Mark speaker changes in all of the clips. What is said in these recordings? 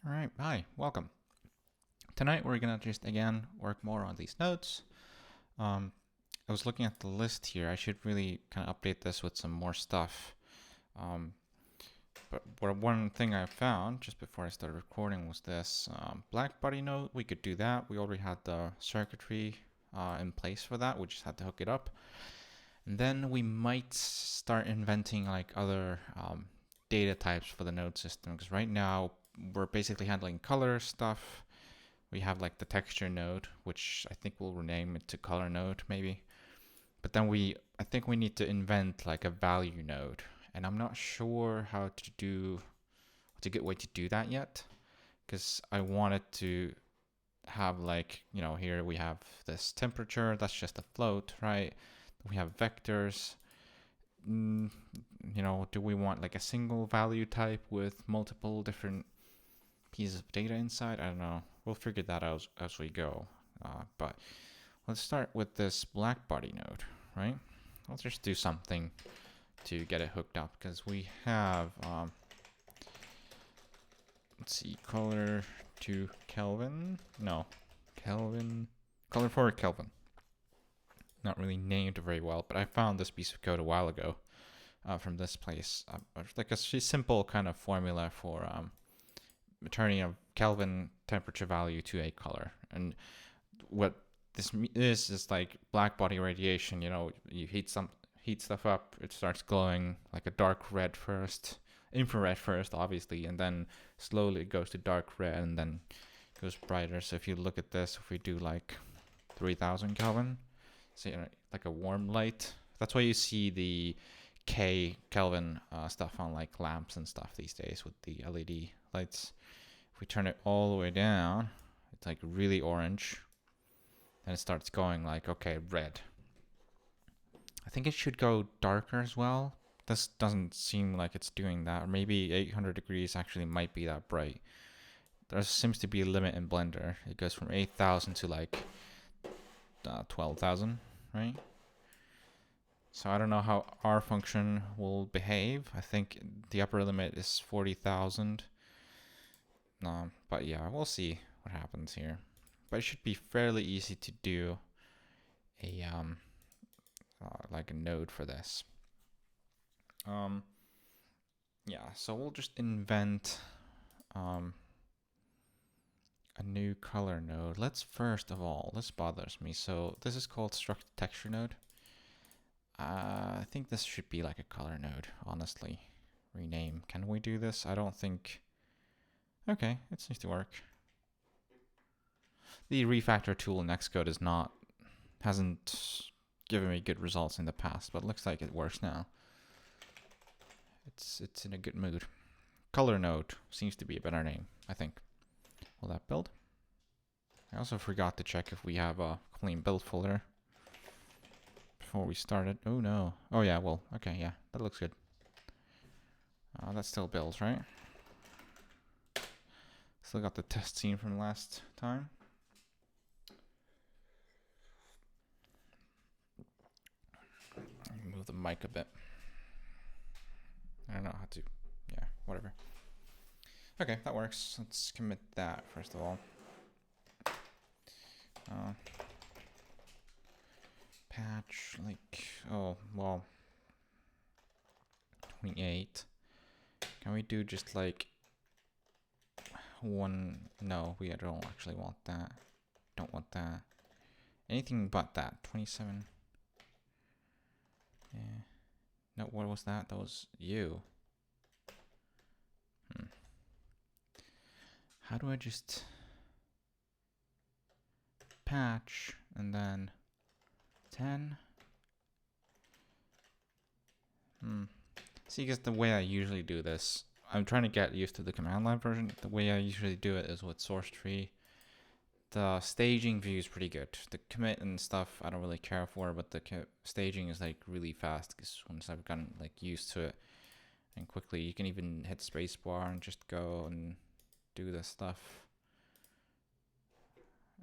Speaker 1: All right, hi, welcome. Tonight we're gonna just again work more on these nodes. I was looking at the list here. I should really kind of update this with some more stuff. Um, but one thing I found just before I started recording was this Blackbody Node. We could do that. We already had the circuitry in place for that. We just had to hook it up. And then we might start inventing like other data types for the node system, because right now we're basically handling color stuff. We have like the texture node, which I think we'll rename it to color node maybe. But then I think we need to invent like a value node, and I'm not sure how to do, what's a good way to do that yet, because I wanted to have like, here we have this temperature, that's just a float, right? We have vectors. Do we want like a single value type with multiple different pieces of data inside? I don't know. We'll figure that out as we go. But let's start with this Blackbody node, right? Let's just do something to get it hooked up, because we have, let's see, color to Kelvin. No, Kelvin. Color for Kelvin. Not really named very well, but I found this piece of code a while ago from this place. Like a simple kind of formula for turning a Kelvin temperature value to a color. And what this is like blackbody radiation. You heat stuff up, it starts glowing like a dark red first, infrared first, obviously, and then slowly it goes to dark red and then goes brighter. So if you look at this, if we do like 3000 Kelvin, say like a warm light, that's why you see the Kelvin stuff on like lamps and stuff these days with the LED lights. If we turn it all the way down, it's like really orange. Then it starts going like, okay, red. I think it should go darker as well. This doesn't seem like it's doing that. Or maybe 800 degrees actually might be that bright. There seems to be a limit in Blender. It goes from 8,000 to like 12,000, right? So I don't know how our function will behave. I think the upper limit is 40,000. But yeah, we'll see what happens here. But it should be fairly easy to do a like a node for this. Yeah, so we'll just invent a new color node. Let's first of all, this bothers me. So this is called struct texture node. I think this should be like a color node, honestly. Rename. Can we do this? I don't think. Okay, it seems to work. The refactor tool in Xcode hasn't given me good results in the past, but it looks like it works now. It's in a good mood. Color node seems to be a better name, I think. Will that build? I also forgot to check if we have a clean build folder before we started. Oh no. Oh yeah, well, okay, yeah, that looks good. That still builds, right? Still got the test scene from last time. Move the mic a bit. I don't know how to. Yeah, whatever. Okay, that works. Let's commit that first of all. Patch, like, oh, well, 28. Can we do just like one? No, we don't actually want that. Don't want that. Anything but that. 27. Yeah. No, what was that? That was you. How do I just patch and then 10? See, because the way I usually do this, I'm trying to get used to the command line version. The way I usually do it is with source tree. The staging view is pretty good. The commit and stuff I don't really care for, but the staging is like really fast because once I've gotten like used to it, and quickly you can even hit spacebar and just go and do this stuff.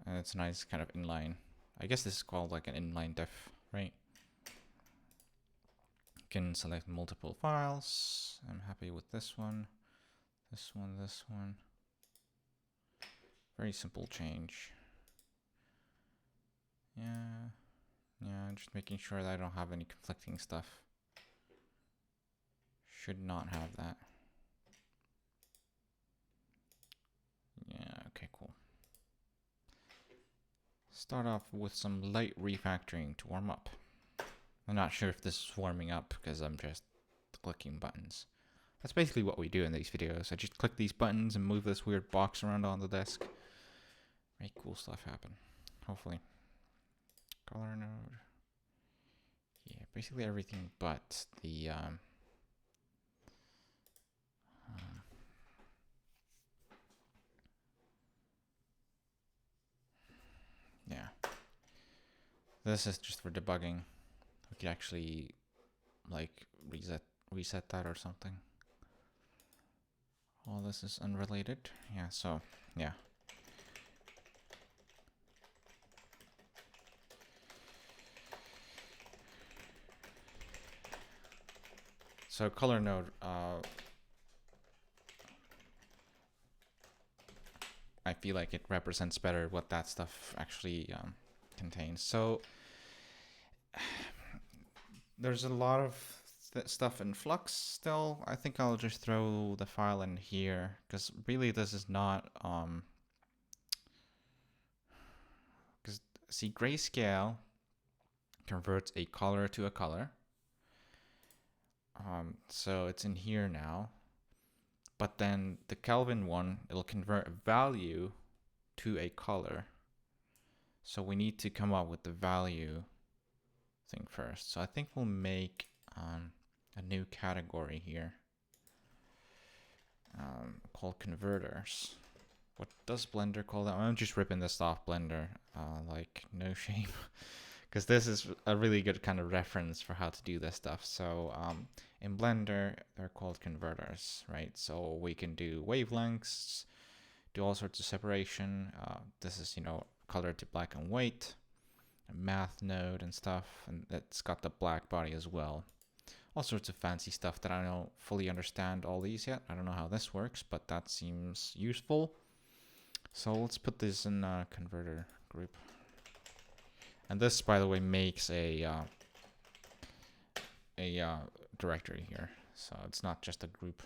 Speaker 1: And it's nice kind of inline. I guess this is called like an inline def, right? You can select multiple files. I'm happy with this one, this one, this one. Very simple change. Yeah, just making sure that I don't have any conflicting stuff. Should not have that. Yeah, okay, cool. Start off with some light refactoring to warm up. I'm not sure if this is warming up because I'm just clicking buttons. That's basically what we do in these videos. I just click these buttons and move this weird box around on the desk. Make cool stuff happen, hopefully. Color node. Yeah, basically everything but the yeah. This is just for debugging. We could actually like reset that or something. All this is unrelated. Yeah, so yeah. So color node, I feel like it represents better what that stuff actually contains. So there's a lot of stuff in flux still. I think I'll just throw the file in here because really this is not because see, grayscale converts a color to a color. So it's in here now. But then the Kelvin one, it'll convert a value to a color. So we need to come up with the value thing first. So I think we'll make a new category here called converters. What does Blender call that? I'm just ripping this off Blender, like no shame. Because this is a really good kind of reference for how to do this stuff. So in Blender, they're called converters, right? So we can do wavelengths, do all sorts of separation. This is, you know, color to black and white, a math node and stuff, and it's got the Blackbody as well. All sorts of fancy stuff that I don't fully understand all these yet. I don't know how this works, but that seems useful. So let's put this in a converter group. And this, by the way, makes a directory here, so it's not just a group.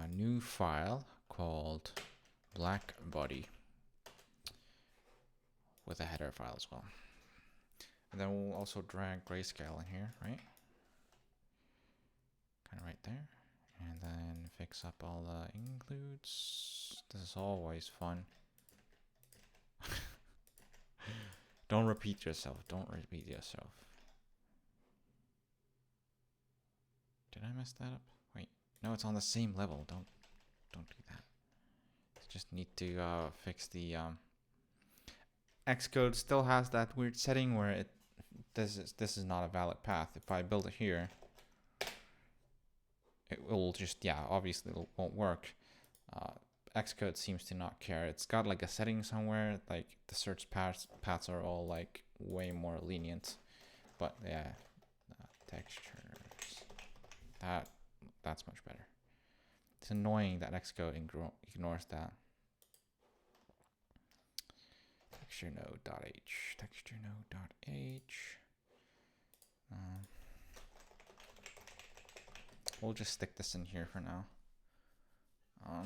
Speaker 1: New file called Blackbody with a header file as well. And then we'll also drag grayscale in here, right? Kind of right there. And then fix up all the includes. This is always fun. Don't repeat yourself. Don't repeat yourself. Did I mess that up? Wait, no, it's on the same level. Don't do that. Just need to fix the Xcode still has that weird setting where this is not a valid path. If I build it here, it will just, yeah, obviously it won't work. Xcode seems to not care. It's got like a setting somewhere, like the search paths are all like way more lenient. But yeah, textures, that's much better. It's annoying that Xcode ignores that. Texture node.h, texture node.h. We'll just stick this in here for now. I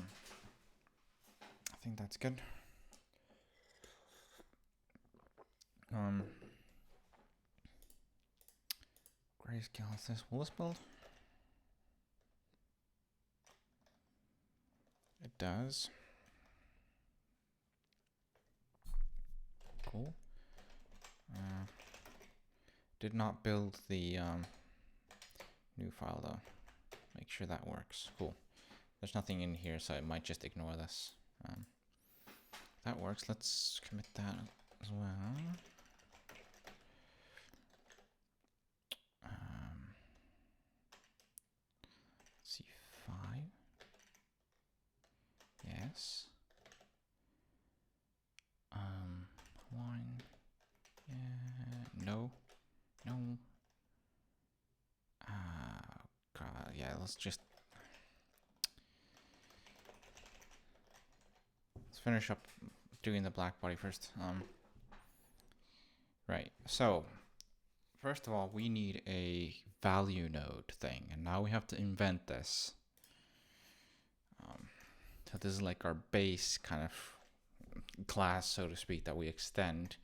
Speaker 1: think that's good. Grayscale is this. Will this build? It does. Cool. Did not build the new file though. Make sure that works. Cool. There's nothing in here, so it might just ignore this. That works. Let's commit that as well. C5. Yes. One. Yeah. No. God. Yeah. Let's just. finish up doing the Blackbody first. Right. So first of all, we need a value node thing, and now we have to invent this. So this is like our base kind of class, so to speak, that we extend.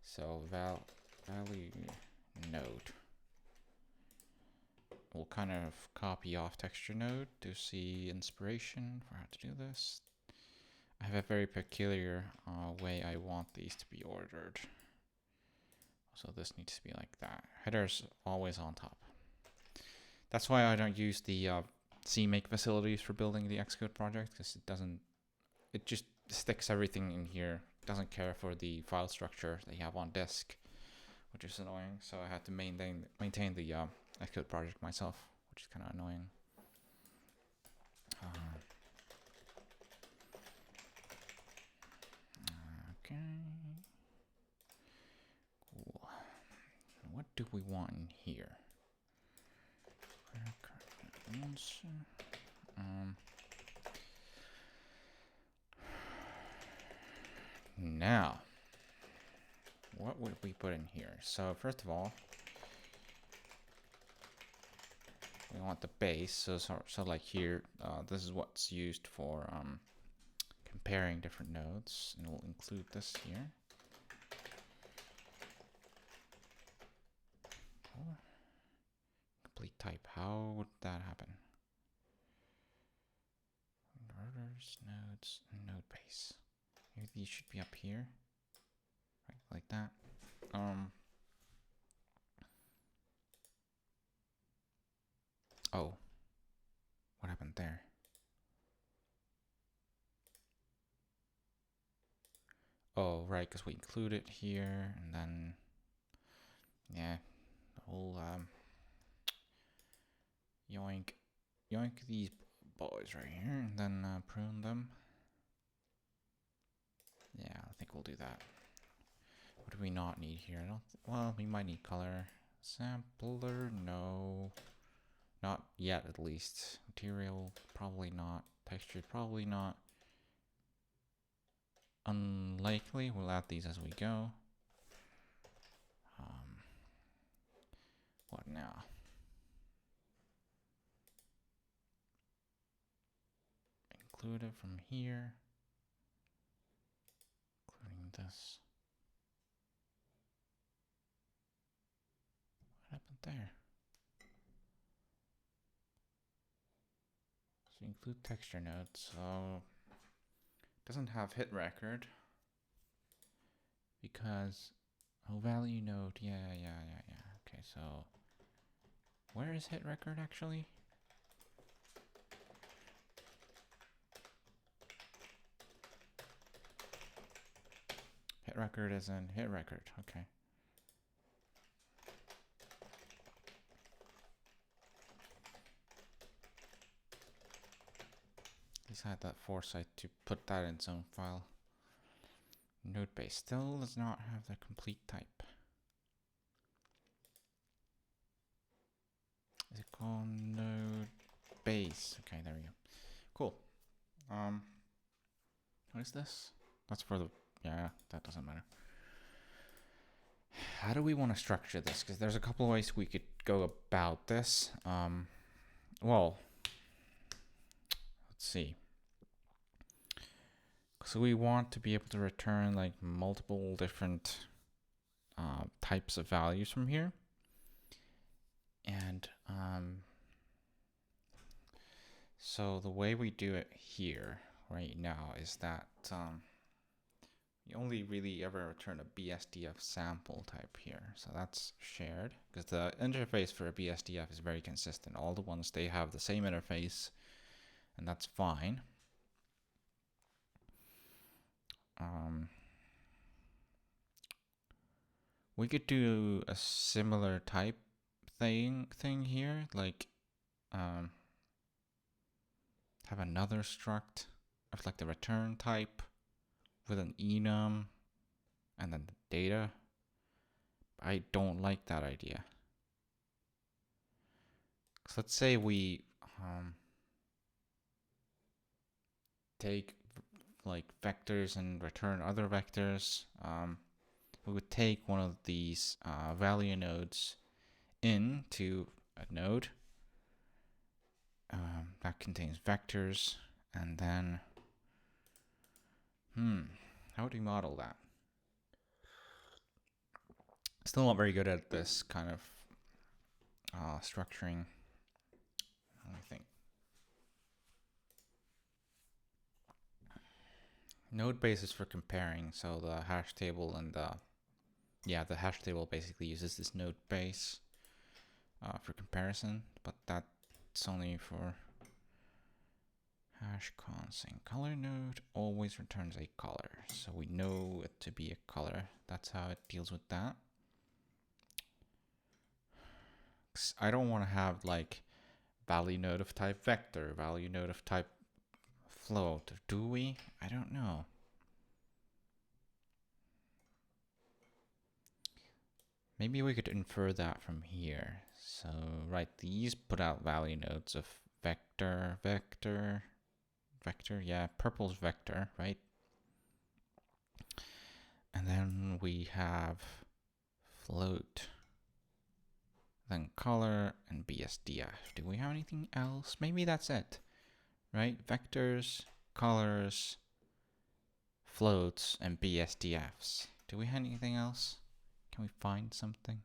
Speaker 1: So value node. We'll kind of copy off texture node to see inspiration for how to do this. I have a very peculiar way I want these to be ordered. So this needs to be like that. Header's always on top. That's why I don't use the CMake facilities for building the Xcode project, because it just sticks everything in here. It doesn't care for the file structure that you have on disk, which is annoying. So I had to maintain the Xcode project myself, which is kind of annoying. Okay. Cool. What do we want in here? Now, what would we put in here? So first of all, we want the base. So like here, this is what's used for comparing different nodes, and we'll include this here. Oh. Complete type. How would that happen? Inverters, nodes, and node base. Maybe these should be up here, right? Like that. Oh, what happened there? Oh, right, because we include it here, and then, yeah, the whole, yoink these boys right here, and then prune them. Yeah, I think we'll do that. What do we not need here? Well, we might need color. Sampler, no. Not yet, at least. Material, probably not. Texture, probably not. Unlikely. We'll add these as we go. What now? Include it from here. Including this. What happened there? So include texture nodes. So it doesn't have hit record because value node. Yeah. Okay, so where is hit record actually? Hit record is in hit record. Okay. At least I had that foresight to put that in its own file. Node base still does not have the complete type. Is it called node base? Okay, there we go. Cool. What is this? That's for the, yeah, that doesn't matter. How do we want to structure this? Because there's a couple of ways we could go about this. Well, let's see. So we want to be able to return like multiple different types of values from here. And so the way we do it here right now is that you only really ever return a BSDF sample type here. So that's shared because the interface for a BSDF is very consistent. All the ones, they have the same interface, and that's fine. We could do a similar type thing here, like have another struct of like the return type with an enum and then the data. I don't like that idea. So let's say we take like vectors and return other vectors, we would take one of these value nodes into a node that contains vectors, and then how would we model that? Still not very good at this kind of structuring. Let me think. Node base is for comparing, so the hash table and the hash table basically uses this node base for comparison, but that's only for hash cons. And color node always returns a color, so we know it to be a color. That's how it deals with that. I don't want to have like value node of type vector, value node of type float. Do we? I don't know. Maybe we could infer that from here. So, right, these put out value nodes of vector, yeah, purple's vector, right? And then we have float, then color, and BSDF. Do we have anything else? Maybe that's it, right? Vectors, colors, floats, and BSDFs. Do we have anything else? Can we find something?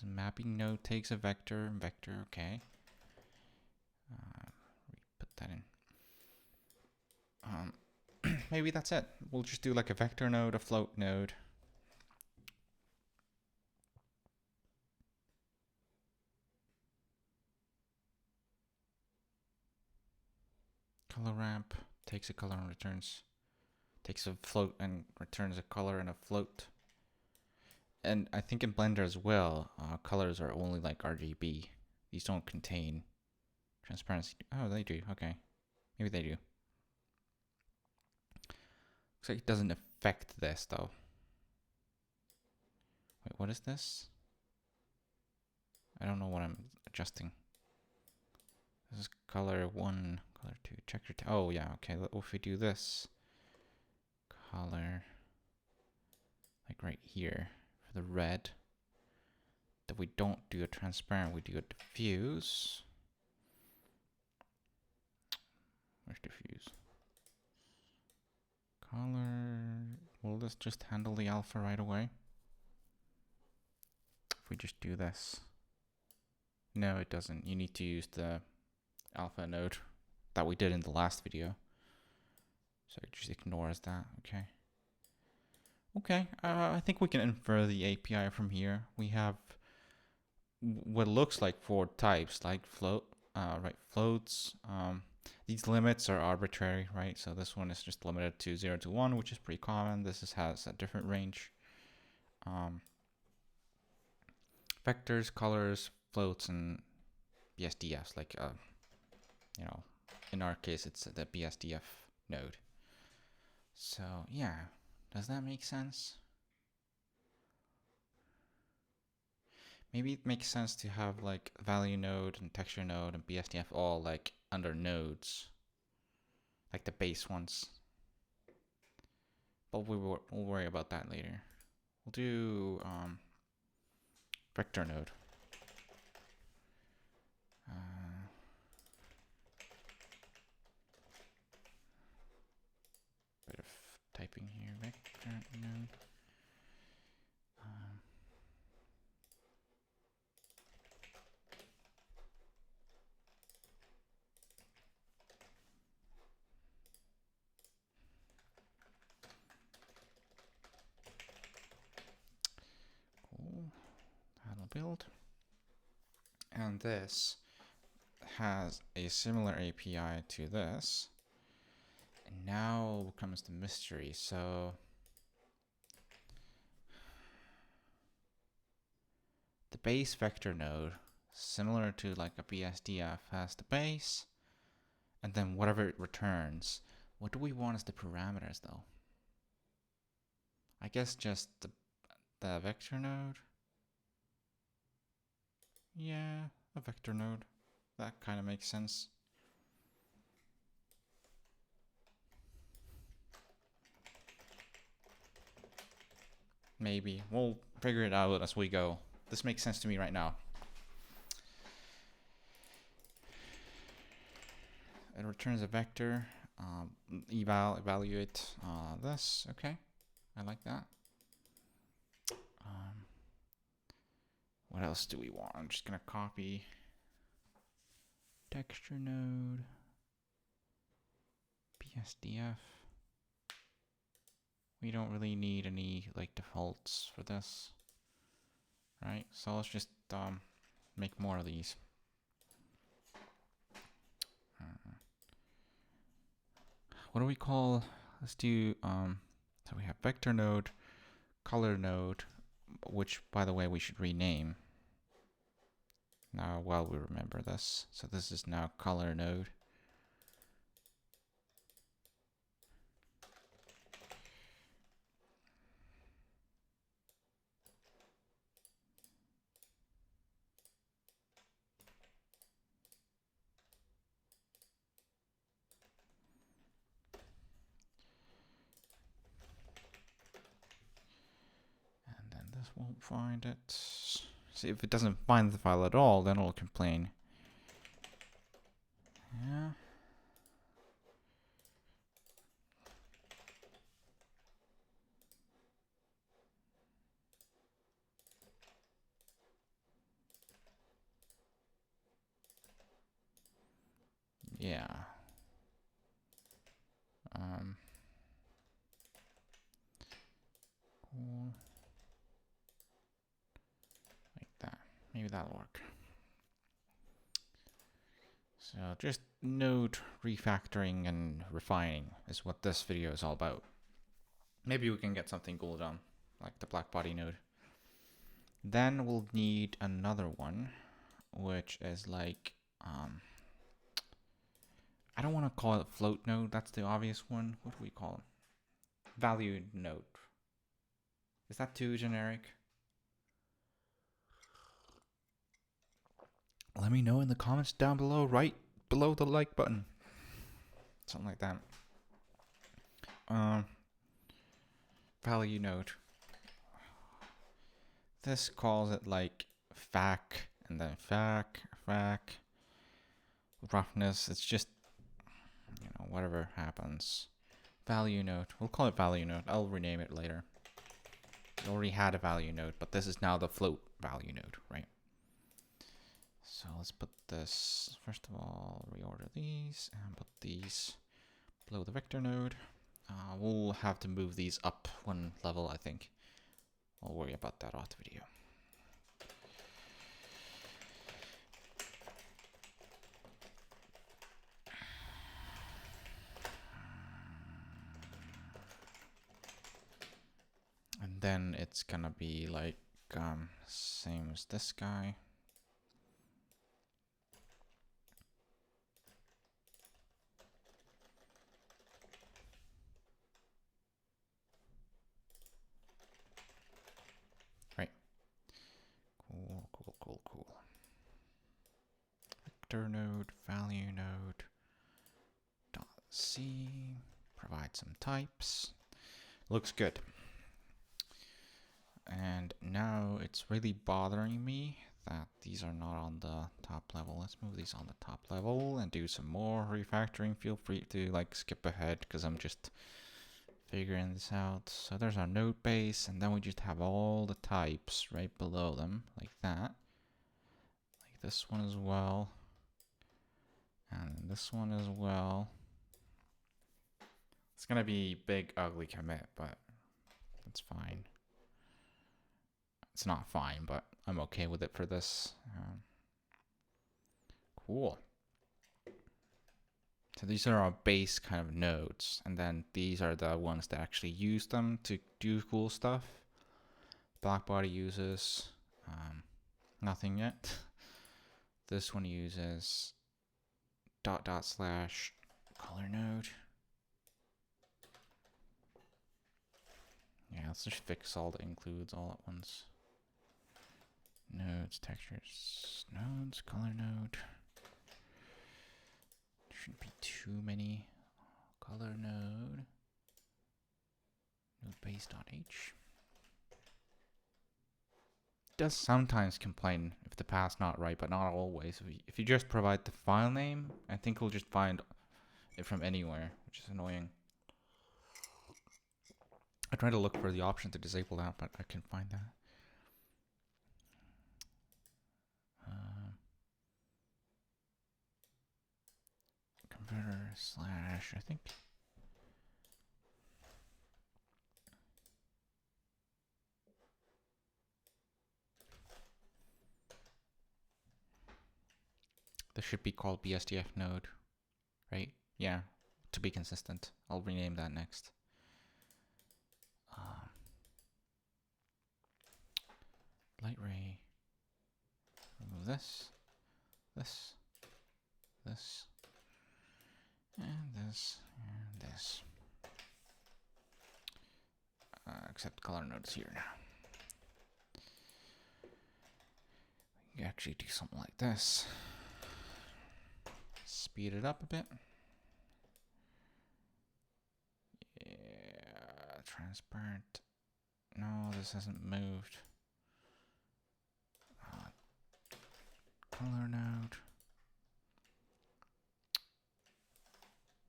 Speaker 1: The mapping node takes a vector, okay. Put that in. Maybe that's it. We'll just do like a vector node, a float node. Color ramp takes a color and returns, takes a float and returns a color and a float. And I think in Blender as well, colors are only like RGB. These don't contain transparency. Oh, they do. Okay. Maybe they do. Looks like it doesn't affect this though. Wait, what is this? I don't know what I'm adjusting. This is color 1, color 2, checker. Oh, yeah, okay. If we do this, color, like right here, for the red, that we don't do a transparent, we do a diffuse. Where's diffuse? Color, will this just handle the alpha right away? If we just do this. No, it doesn't. You need to use the alpha node that we did in the last video. So it just ignores that, okay. Okay, I think we can infer the API from here. We have what looks like 4 types, like float, right, floats. These limits are arbitrary, right? So this one is just limited to 0 to 1, which is pretty common. This has a different range. Vectors, colors, floats, and BSDFs, like, you know, in our case, it's the BSDF node. So, yeah, does that make sense? Maybe it makes sense to have like value node and texture node and BSDF all like under nodes, like the base ones. But we'll worry about that later. We'll do vector node. Bit of typing here. Vector node. Cool. That'll build. And this has a similar API to this. And now comes the mystery. So the base vector node, similar to like a BSDF, has the base, and then whatever it returns. What do we want as the parameters though? I guess just the vector node. Yeah, a vector node. That kind of makes sense. Maybe. We'll figure it out as we go. This makes sense to me right now. It returns a vector. Evaluate this. Okay, I like that. What else do we want? I'm just gonna copy texture node, PSDF. We don't really need any like defaults for this, right? So let's just make more of these. What do we call? Let's do so we have vector node, color node, which by the way we should rename. Now while we remember this, so this is now color node. This won't find it. See, if it doesn't find the file at all, then it'll complain. Yeah. Yeah. Cool. Like that. Maybe that'll work. So just node refactoring and refining is what this video is all about. Maybe we can get something cool done, like the Blackbody node. Then we'll need another one, which is like, I don't want to call it float node. That's the obvious one. What do we call it? Value node. Is that too generic? Let me know in the comments down below, right below the like button. Something like that. Value node. This calls it like fac and then fac. Roughness, it's just, you know, whatever happens. Value node. We'll call it value node. I'll rename it later. We already had a value node, but this is now the float value node, right? So let's put this, first of all, reorder these and put these below the vector node. We'll have to move these up one level, I think. I'll worry about that off the video. And then it's gonna be like same as this guy. Right. Cool. Vector node, value node, .c, provide some types. Looks good. And now it's really bothering me that these are not on the top level. Let's move these on the top level and do some more refactoring. Feel free to like skip ahead because I'm just figuring this out. So there's our node base, and then we just have all the types right below them like that. Like this one as well. And this one as well. It's gonna be big ugly commit, but that's fine. It's not fine, but I'm okay with it for this. Cool. So these are our base kind of nodes, and then these are the ones that actually use them to do cool stuff. Blackbody uses nothing yet. This one uses / color node. Yeah, let's just fix all the includes all at once. Nodes, textures, nodes, color node. Shouldn't be too many. Color node. Node base.h. does sometimes complain if the path's not right, but not always. If you just provide the file name, I think it'll just find it from anywhere, which is annoying. I tried to look for the option to disable that, but I can't find that. Converter slash, I think. This should be called BSDF node, right? Yeah, to be consistent. I'll rename that next. Light ray. Remove this, this, this, and this, and this. Except color nodes here now. You can actually do something like this. Speed it up a bit. Yeah, transparent. No, this hasn't moved. Color node.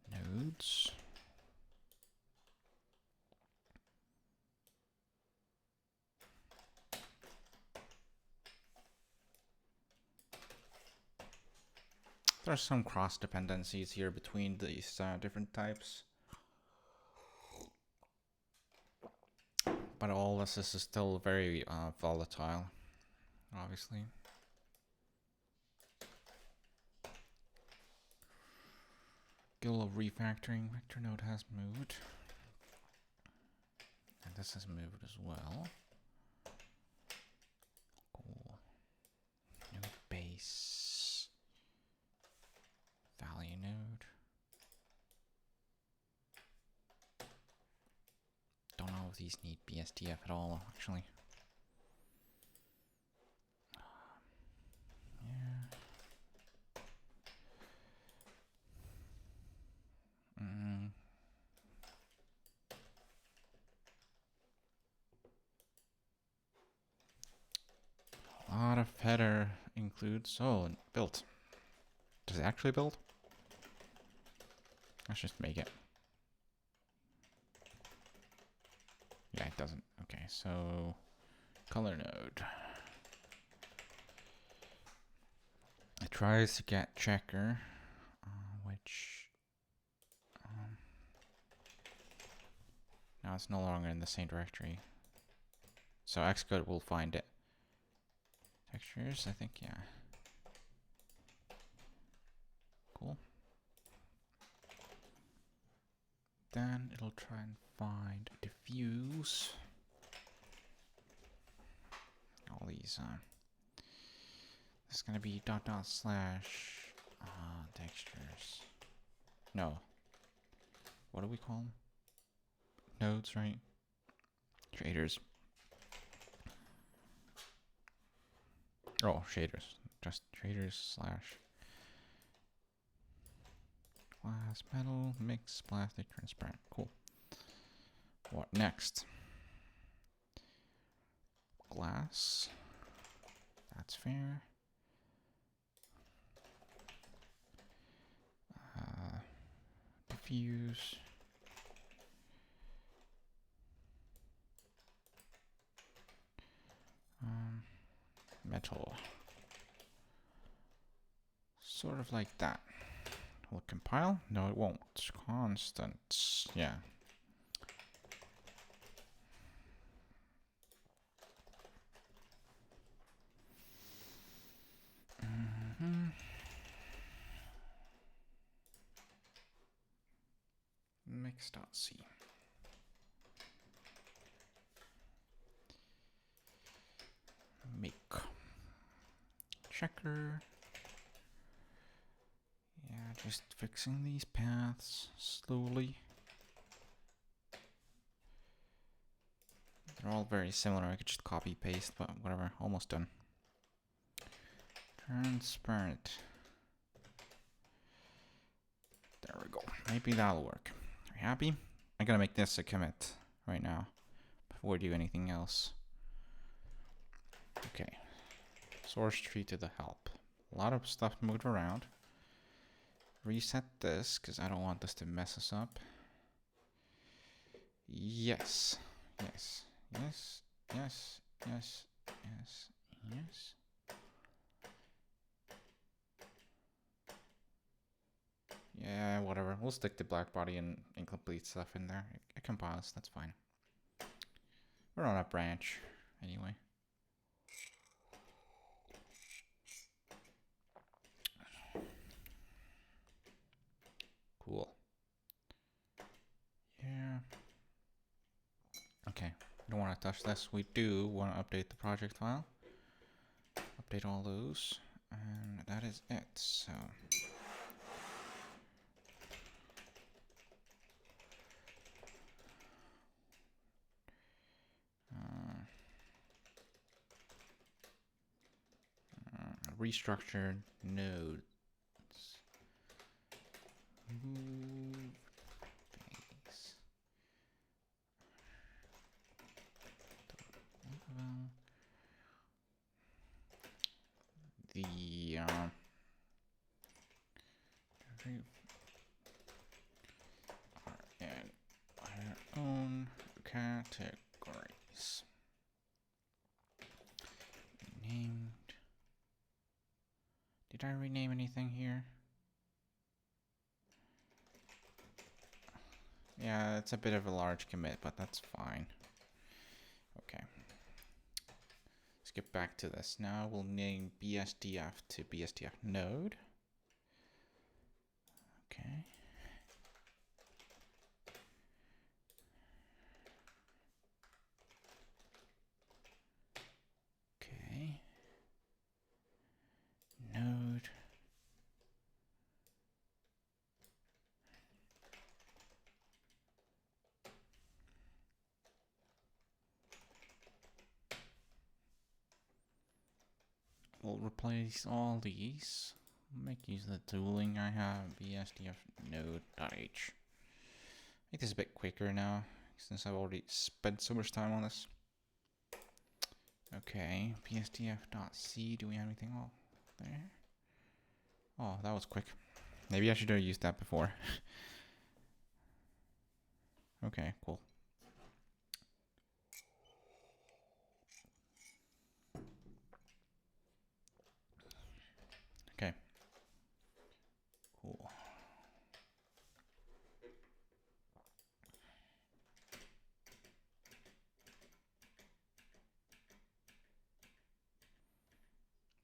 Speaker 1: Nodes. There are some cross dependencies here between these different types. But all this is still very volatile, obviously. Skill of refactoring. Vector node has moved. And this has moved as well. Cool. Node base. Value node. Don't know if these need BSDF at all, actually. Yeah. A lot of header includes. Oh, built. Does it actually build? Let's just make it. Yeah, it doesn't. Okay, so color node. It tries to get checker, which now it's no longer in the same directory. So Xcode will find it. Textures, I think, yeah. Cool. Then it'll try and find diffuse. All these, this is gonna be dot dot slash textures. No. What do we call them? Nodes, right? Shaders. Oh, shaders. Just shaders slash glass, metal, mix, plastic, transparent. Cool. What next? Glass. That's fair. Diffuse. Metal. Sort of like that. Will it compile? No, it won't. It's constant. Yeah. Mix.c. Make. Checker. Yeah, just fixing these paths slowly. They're all very similar. I could just copy paste, but whatever. Almost done. Transparent. There we go. Maybe that'll work. Are you happy? I'm gonna make this a commit right now before we do anything else. Okay. Source tree to the help. A lot of stuff moved around. Reset this, because I don't want this to mess us up. Yes. Yes. Yes. Yes. Yes. Yes. Yes. Yeah, whatever. We'll stick to Blackbody and incomplete stuff in there. It compiles, that's fine. We're on a branch, anyway. Cool. Yeah. Okay, don't want to touch this. We do want to update the project file. Update all those. And that is it, so... restructured nodes. Move base. The are in our own categories. Named. Did I rename anything here? Yeah, it's a bit of a large commit, but that's fine. Okay. Let's get back to this. Now we'll name BSDF to BSDF node. Okay. Okay. Node. We'll replace all these. Make use of the tooling I have. BSDF node.h. Make this a bit quicker now, since I've already spent so much time on this. Okay, BSDF.c. Do we have anything? Oh, there. Oh, that was quick. Maybe I should have used that before. Okay, cool. Okay. Cool.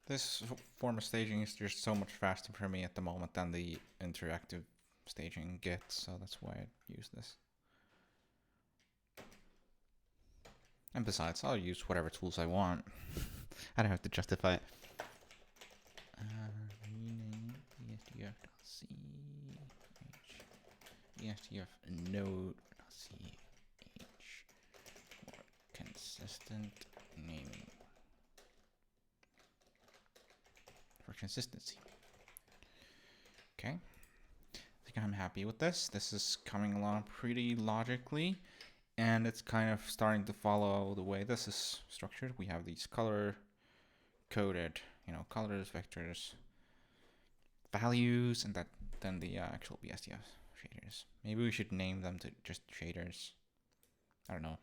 Speaker 1: This form of staging is just so much faster for me at the moment than the interactive staging gets, so that's why I use this. And besides, I'll use whatever tools I want. I don't have to justify it. Rename BSDF.ch BSDF node.ch for consistent naming. For consistency. Okay. I think I'm happy with this. This is coming along pretty logically. And it's kind of starting to follow the way this is structured. We have these color coded, colors, vectors, values, and then the actual BSDF shaders. Maybe we should name them to just shaders. I don't know.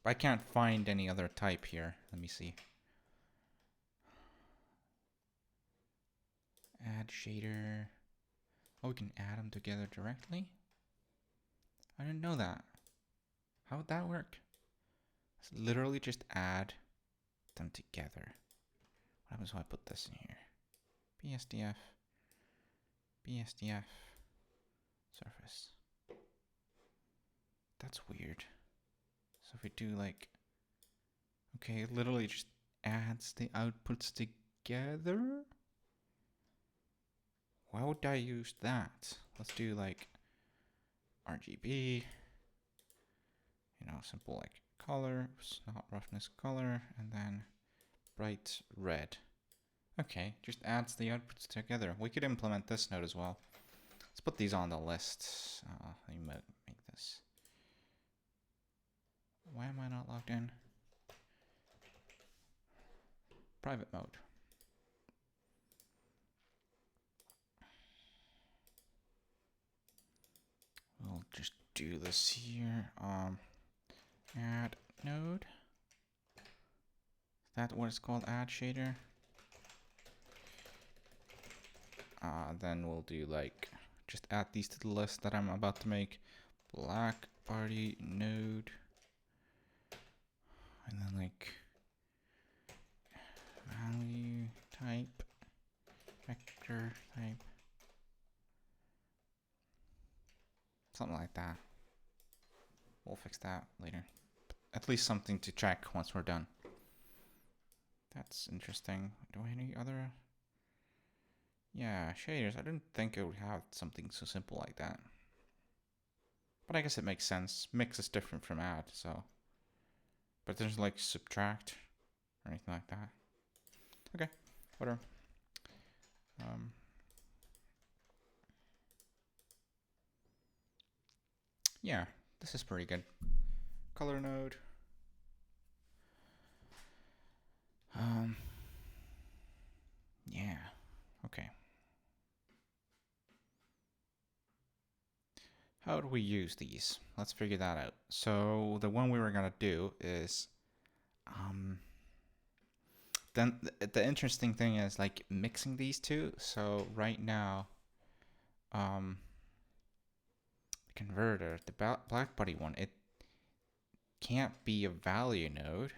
Speaker 1: But I can't find any other type here. Let me see. Add shader. Oh, we can add them together directly? I didn't know that. How would that work? Let's literally just add them together. What happens if I put this in here? BSDF, surface. That's weird. So if we do okay, it literally just adds the outputs together? Why would I use that? Let's do RGB. Simple color, not roughness color, and then bright red. Okay, just adds the outputs together. We could implement this node as well. Let's put these on the list. Let me make this. Why am I not logged in? private mode. We'll just do this here. Add node. Is that what it's called? Add shader. Then we'll do like, just add these to the list that I'm about to make. Blackbody Node. And then like value type, vector type. Something like that. We'll fix that later. At least something to check once we're done. That's interesting. Do I have any other? Yeah, shaders. I didn't think it would have something so simple like that. But I guess it makes sense. Mix is different from add, so. But there's like subtract or anything like that. Okay, whatever. Yeah, this is pretty good. Color node. Yeah, okay. How do we use these? Let's figure that out. So the one we were gonna do is, then the interesting thing is like mixing these two. So right now, the converter, the Blackbody one, it can't be a value node.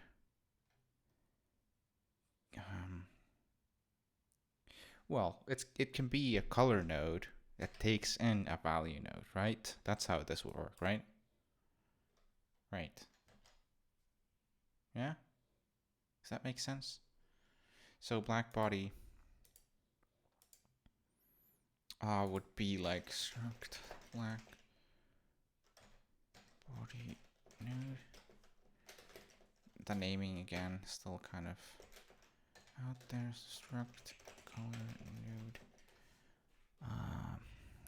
Speaker 1: Well, it can be a color node that takes in a value node, right? That's how this will work, right? Right. Yeah? Does that make sense? So Blackbody would be like struct Blackbody node. The naming again still kind of out there. Struct color node.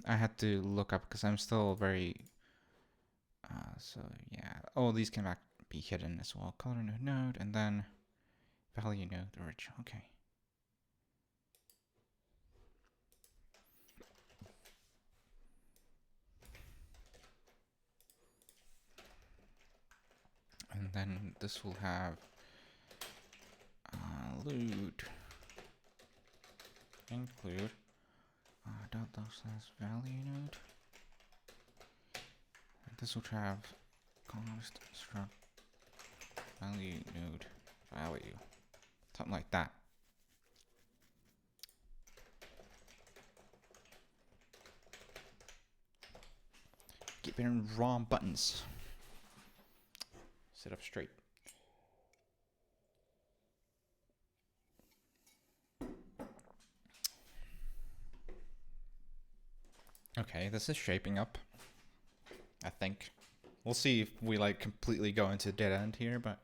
Speaker 1: I had to look up because I'm still very. So yeah. Oh, these can be hidden as well. Color node and then value node original. Okay. And then this will have load include .slash value node. And this will have const struct value node value, something like that. Keep it in wrong buttons. Sit up straight. Okay, this is shaping up, I think. We'll see if we like completely go into dead end here, but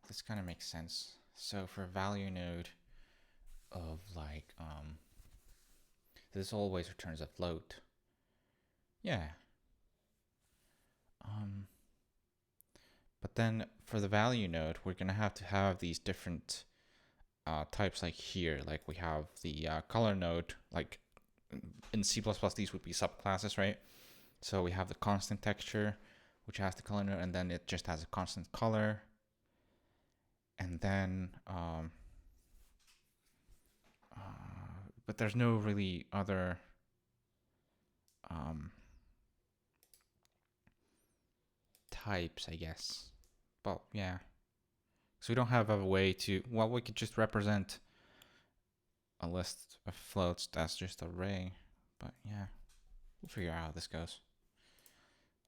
Speaker 1: this kind of makes sense. So for value node of like, this always returns a float. Yeah. But then for the value node, we're gonna have to have these different types like here. Like we have the color node, like in C++, these would be subclasses, right? So we have the constant texture, which has the color node, and then it just has a constant color. And then, but there's no really other types, I guess. Well, yeah. So we don't have a way to, well, we could just represent a list of floats that's just array. But yeah, we'll figure out how this goes.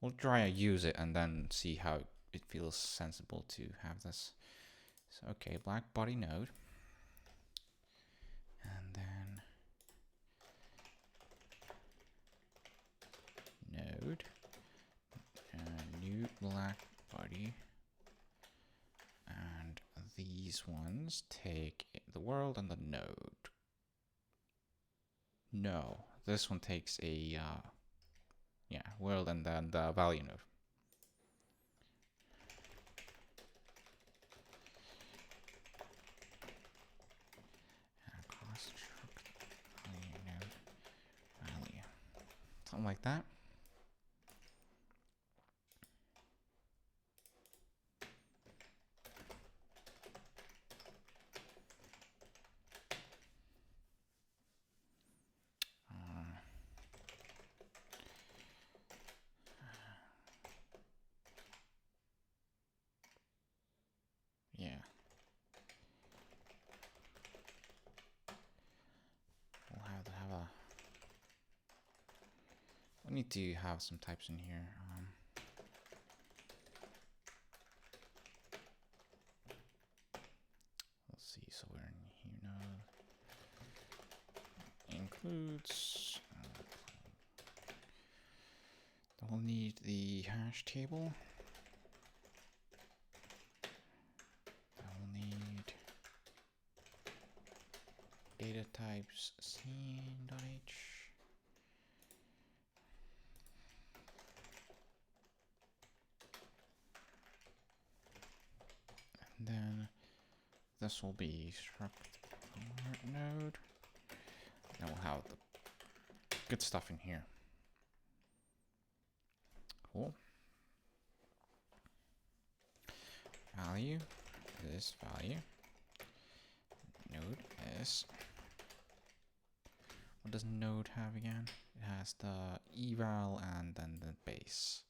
Speaker 1: We'll try to use it and then see how it feels sensible to have this. So, okay, Blackbody node. And then node. New Blackbody. And these ones take the world and the node. No, this one takes a world and then the value node. Something like that. Yeah. We'll have to have a... We need to have some types in here. Let's see, so we're in here now. Includes... we'll need the hash table. We'll need data types scene.h. And then this will be struct node. Then we'll have the good stuff in here. Cool. Value is value. Node is. What does node have again? It has the eval and then the base.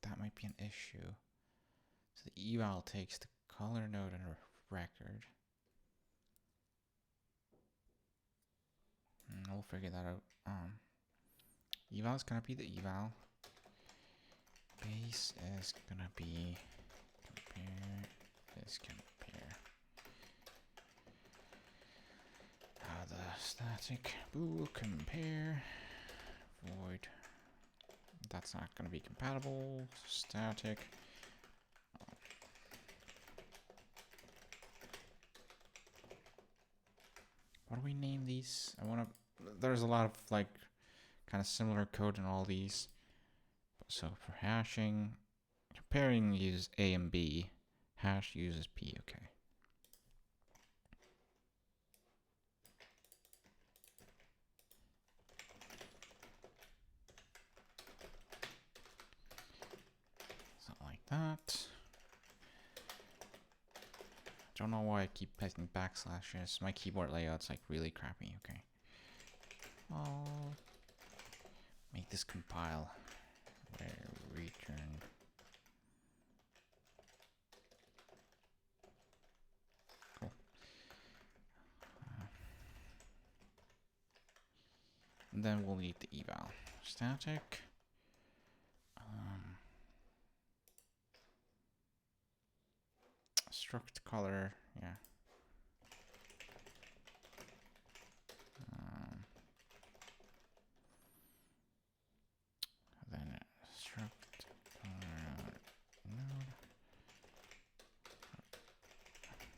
Speaker 1: That might be an issue. So the eval takes the color node and a record. We'll figure that out. Eval is gonna be the eval. Base is gonna be compare. Is compare. The static bool compare void. That's not gonna be compatible. Static. What do we name these? There's a lot of like kind of similar code in all these. So for hashing, comparing uses A and B, hash uses P, okay. Something like that. Don't know why I keep pressing backslashes. My keyboard layout's like really crappy, okay. I'll make this compile. Where return. Cool. And then we'll need the eval. Static. Struct color, yeah. Then struct color node.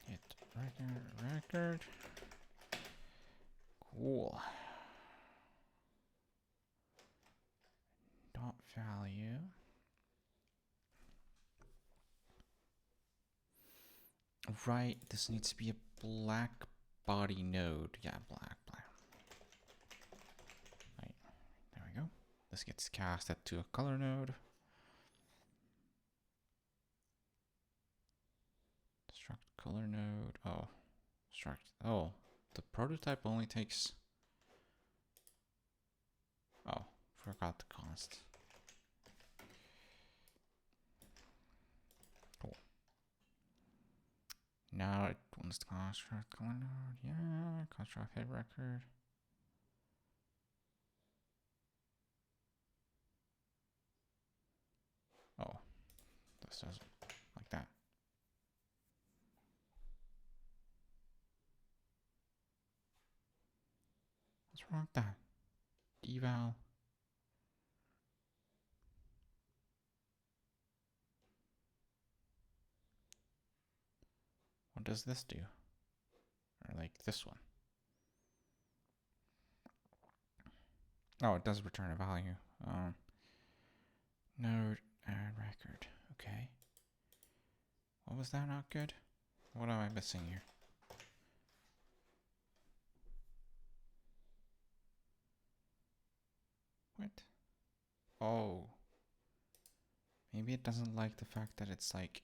Speaker 1: Hit record. Cool. Dot value. Right, this needs to be a Blackbody node. Yeah, black. Right, there we go. This gets casted to a color node. Struct color node. Oh, struct. Oh, the prototype only takes. Oh, forgot the const. Cool. Now it wants to construct color node. Yeah, construct head record. Oh, this doesn't like that. What's wrong with that? Eval. What does this do? Or like this one? Oh, it does return a value. Node add record. Okay. What was that not good? What am I missing here? What? Oh. Maybe it doesn't like the fact that it's like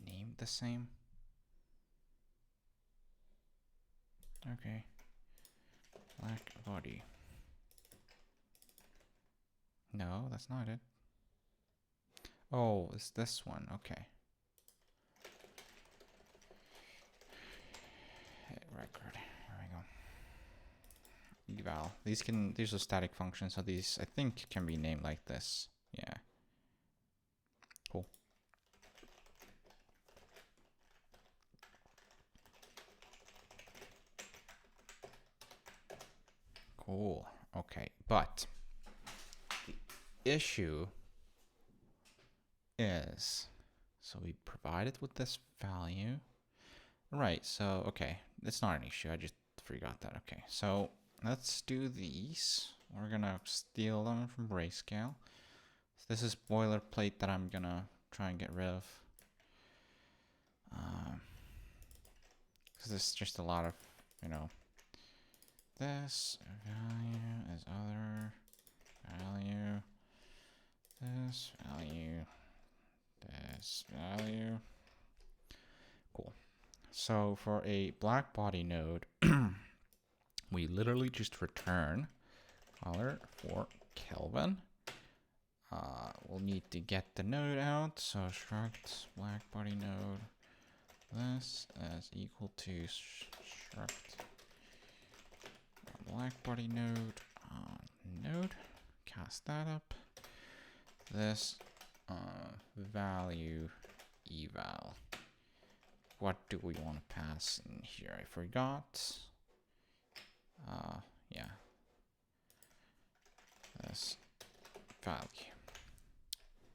Speaker 1: named the same. Okay. Blackbody. No, that's not it. Oh, it's this one. Okay. Hit record. Here we go. Eval. These are static functions, so these I think can be named like this. Yeah. Cool. Cool. Okay, but the issue is, so we provided with this value. Right, so, okay, it's not an issue. I just forgot that. Okay, so let's do these. We're gonna steal them from Grayscale. So this is boilerplate that I'm gonna try and get rid of. Because there's just a lot of, you know, this value is other value, this value, this value. Cool. So for a Blackbody node, we literally just return color for Kelvin. We'll need to get the node out. So struct Blackbody node. This is equal to struct Blackbody node node. Cast that up. This value eval. What do we want to pass in here? I forgot. Yeah. This value.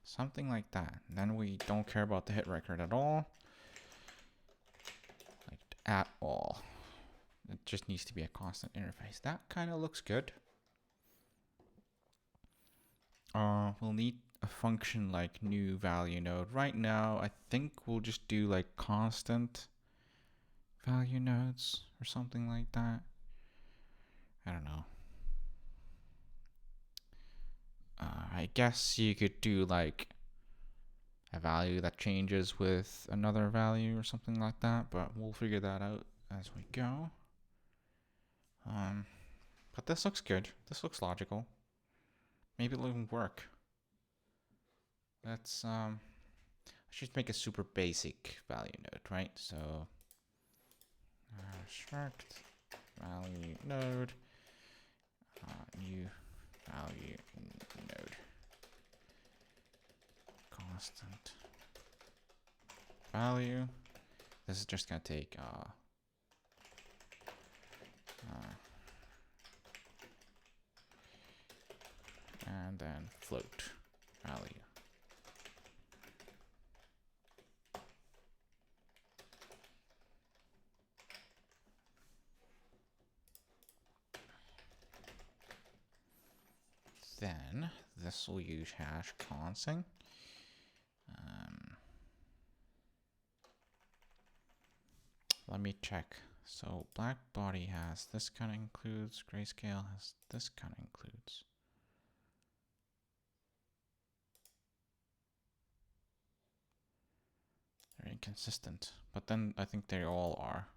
Speaker 1: Something like that. Then we don't care about the hit record at all. Like, at all. It just needs to be a constant interface. That kind of looks good. We'll need a function like new value node. Right now, I think we'll just do like constant value nodes or something like that. I don't know. I guess you could do like a value that changes with another value or something like that, but we'll figure that out as we go. But this looks good. This looks logical. Maybe it'll even work. Let's just make a super basic value node, right? So struct value node new value node constant value. This is just gonna take and then float value. Then this will use hash consing. Let me check. So Blackbody has this kind of includes, Grayscale has this kind of includes. They're inconsistent, but then I think they all are.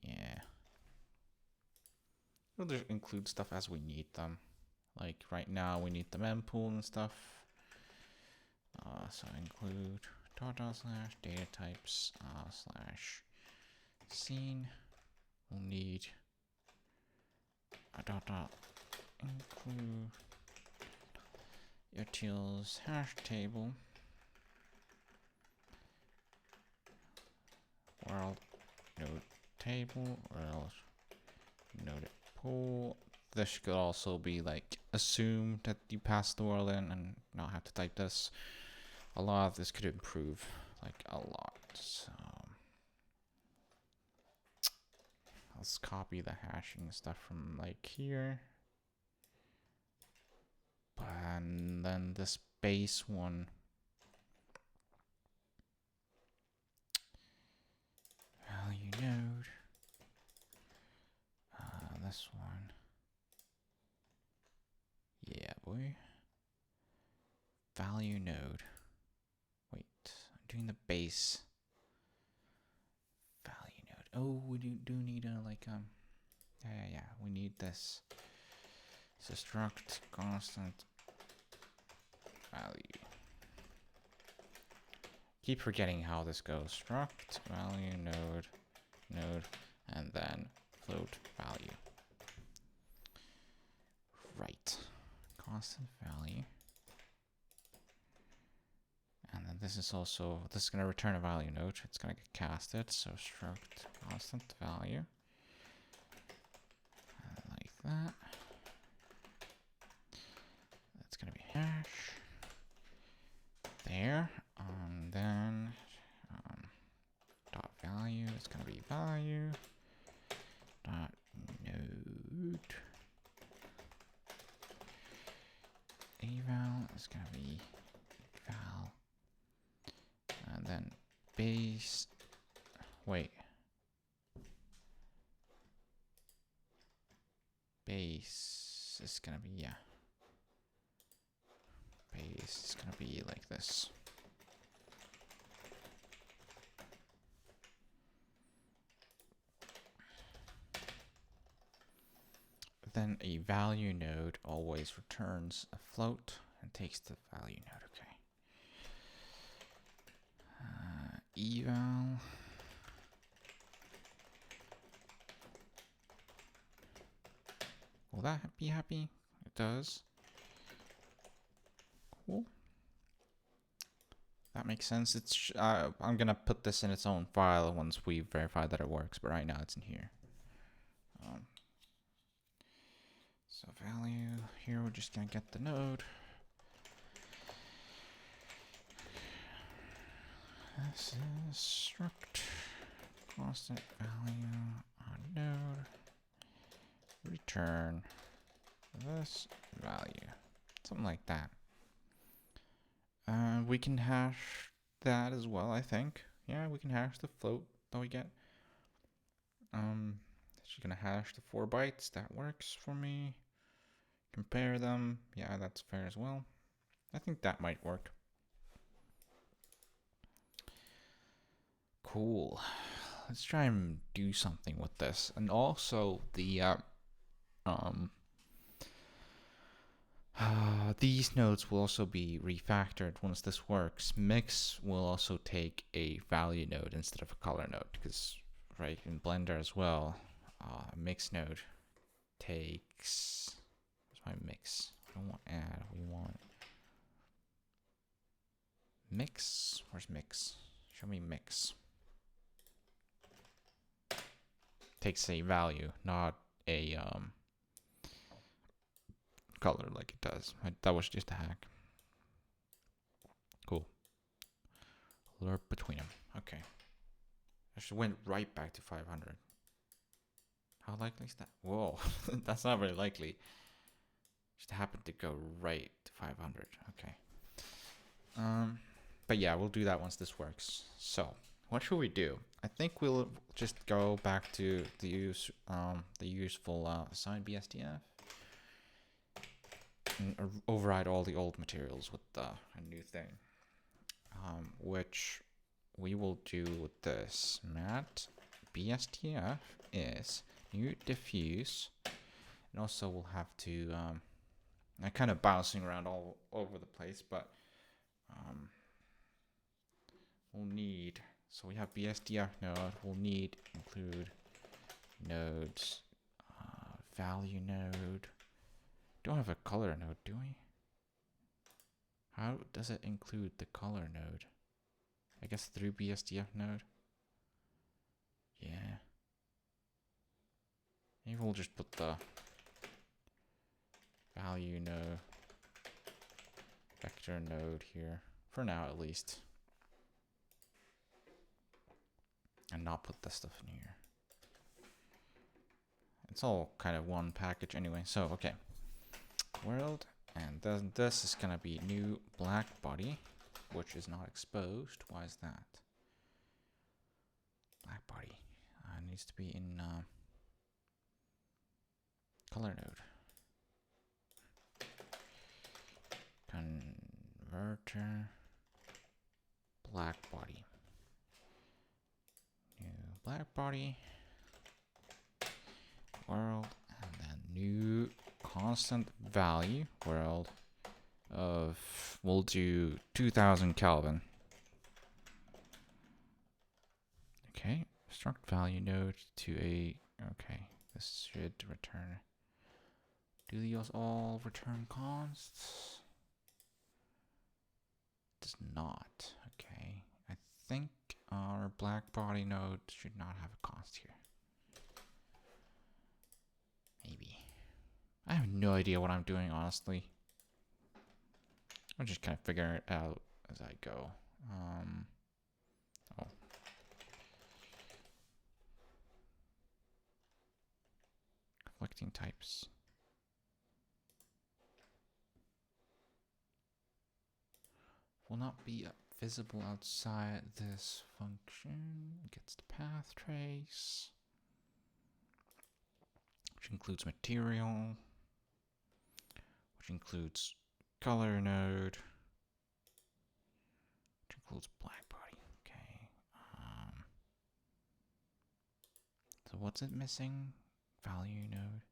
Speaker 1: Yeah. We'll just include stuff as we need them. Like right now we need the mempool and stuff. So include // data types / scene. We'll need a include utils hash table world node table world node pool. This could also be like assume that you pass the world in and not have to type this. A lot of this could improve, like a lot. So let's copy the hashing stuff from like here. And then this base one, this one. Yeah, boy. Value node. Wait, I'm doing the base. Value node. Oh, we do need a yeah. We need this. So struct constant value. Keep forgetting how this goes. Struct value node, and then float value. Right. Constant value. And then this is going to return a value node. It's going to get casted. So struct constant value. Like that. That's going to be hash. There. And then dot value is going to be value. Dot node. Eval is going to be eval. And then base. Wait. Base is going to be, yeah. Base is going to be like this. Then a value node always returns a float and takes the value node. Okay. Eval. Will that be happy? It does. Cool. That makes sense. It's I'm gonna put this in its own file once we verify that it works, but right now it's in here. So value here, we're just gonna get the node. This is struct constant value on node. Return this value. Something like that. We can hash that as well, I think. Yeah, we can hash the float that we get. She's gonna hash the 4 bytes. That works for me. Compare them. Yeah, that's fair as well. I think that might work. Cool. Let's try and do something with this. And also the these nodes will also be refactored once this works. Mix will also take a value node instead of a color node, because right in Blender as well, mix node takes. Where's my mix? I don't want add. We want mix. Where's mix? Show me mix. Takes a value, not a color like it does. That was just a hack. Cool. Lerp between them. Okay. I just went right back to 500. How likely is that? Whoa, that's not very likely. Just happened to go right to 500. Okay. But yeah, we'll do that once this works. So, what should we do? I think we'll just go back to the useful assign BSDF and override all the old materials with a new thing, which we will do with this. Mat BSDF is new diffuse, and also we'll have to I'm kind of bouncing around all over the place, but we'll need, so we have BSDF node, we'll need include nodes, value node. Don't have a color node, do we? How does it include the color node? I guess through BSDF node. Yeah. Maybe we'll just put the value node, vector node here, for now at least. And not put this stuff in here. It's all kind of one package anyway, so okay. World, and then this is gonna be new Blackbody, which is not exposed. Why is that? Blackbody needs to be in color node. Converter. Blackbody. New blackbody. World. And then new constant value. World of, we'll do 2000 Kelvin. Okay. Struct value node to a, okay. This should return. Do these all return consts? Does not. Okay. I think our Blackbody node should not have a const here. Maybe. I have no idea what I'm doing, honestly. I'm just kind of figuring it out as I go. Oh. Conflicting types. Will not be visible outside this function. Gets the path trace, which includes material, which includes color node, which includes blackbody. Okay. So what's it missing? Value node.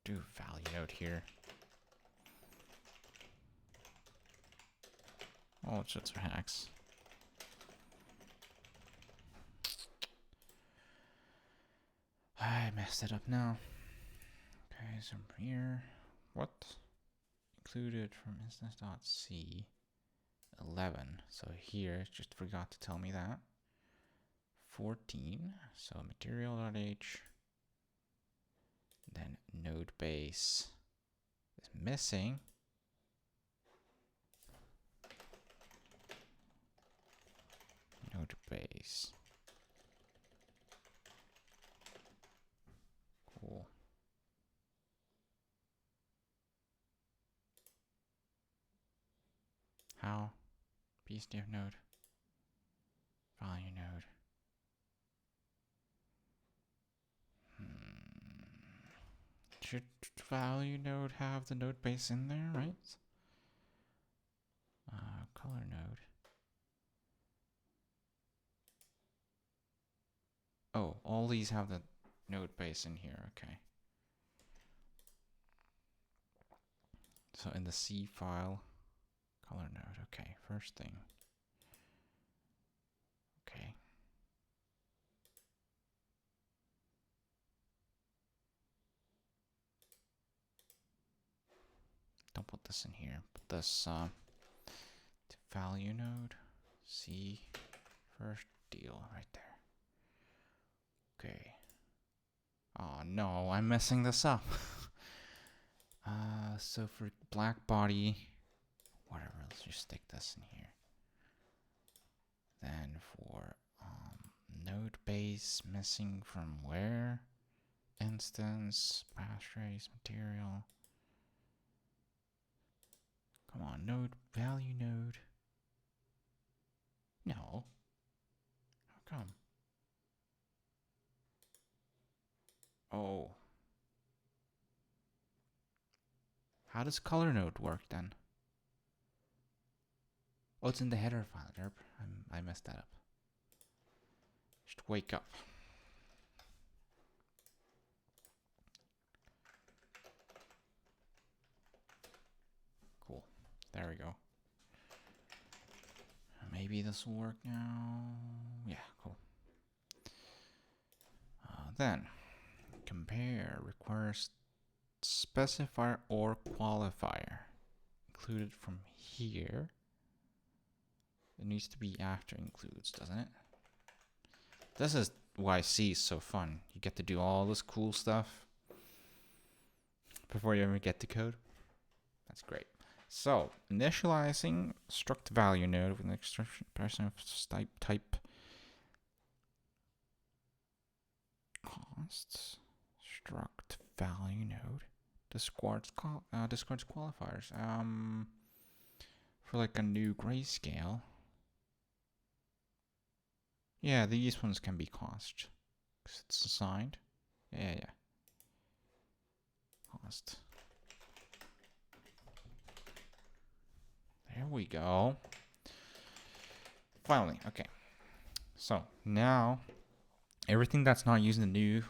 Speaker 1: Do value node here. Oh, shits are hacks. I messed it up now. Okay, so here, what? Included from instance.c 11. So here, just forgot to tell me that. 14. So material.h. Then node base is missing. Node base. Cool. How? BSDF node. Value node. Should value node have the node base in there, right? Color node. Oh, all these have the node base in here, okay. So in the C file, color node, okay, first thing. Okay. Don't put this in here, put this to value node, C, first deal right there. Okay. Oh no, I'm messing this up. So for Blackbody, whatever, let's just stick this in here. Then for node base, missing from where? Instance, path trace, material. Come on, node, value node. No. How come? Oh. How does color node work then? Oh, it's in the header file. Derp. I messed that up. Just wake up. Cool. There we go. Maybe this will work now. Yeah, cool. Then, compare requires specifier or qualifier included from here. It needs to be after includes, doesn't it? This is why C is so fun. You get to do all this cool stuff before you ever get to code. That's great. So, initializing struct value node with an expression of type consts struct value node discards qualifiers. For like a new grayscale. Yeah, these ones can be const because it's assigned. Yeah. Cost. There we go. Finally, okay. So now everything that's not using the new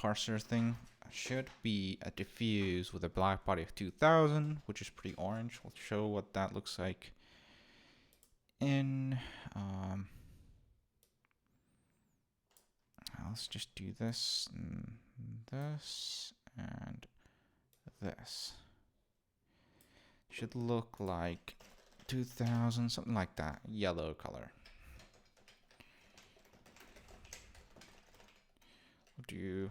Speaker 1: parser thing should be a diffuse with a black body of 2000, which is pretty orange. We'll show what that looks like in let's just do this and this and this. Should look like 2000, something like that, yellow color. We'll do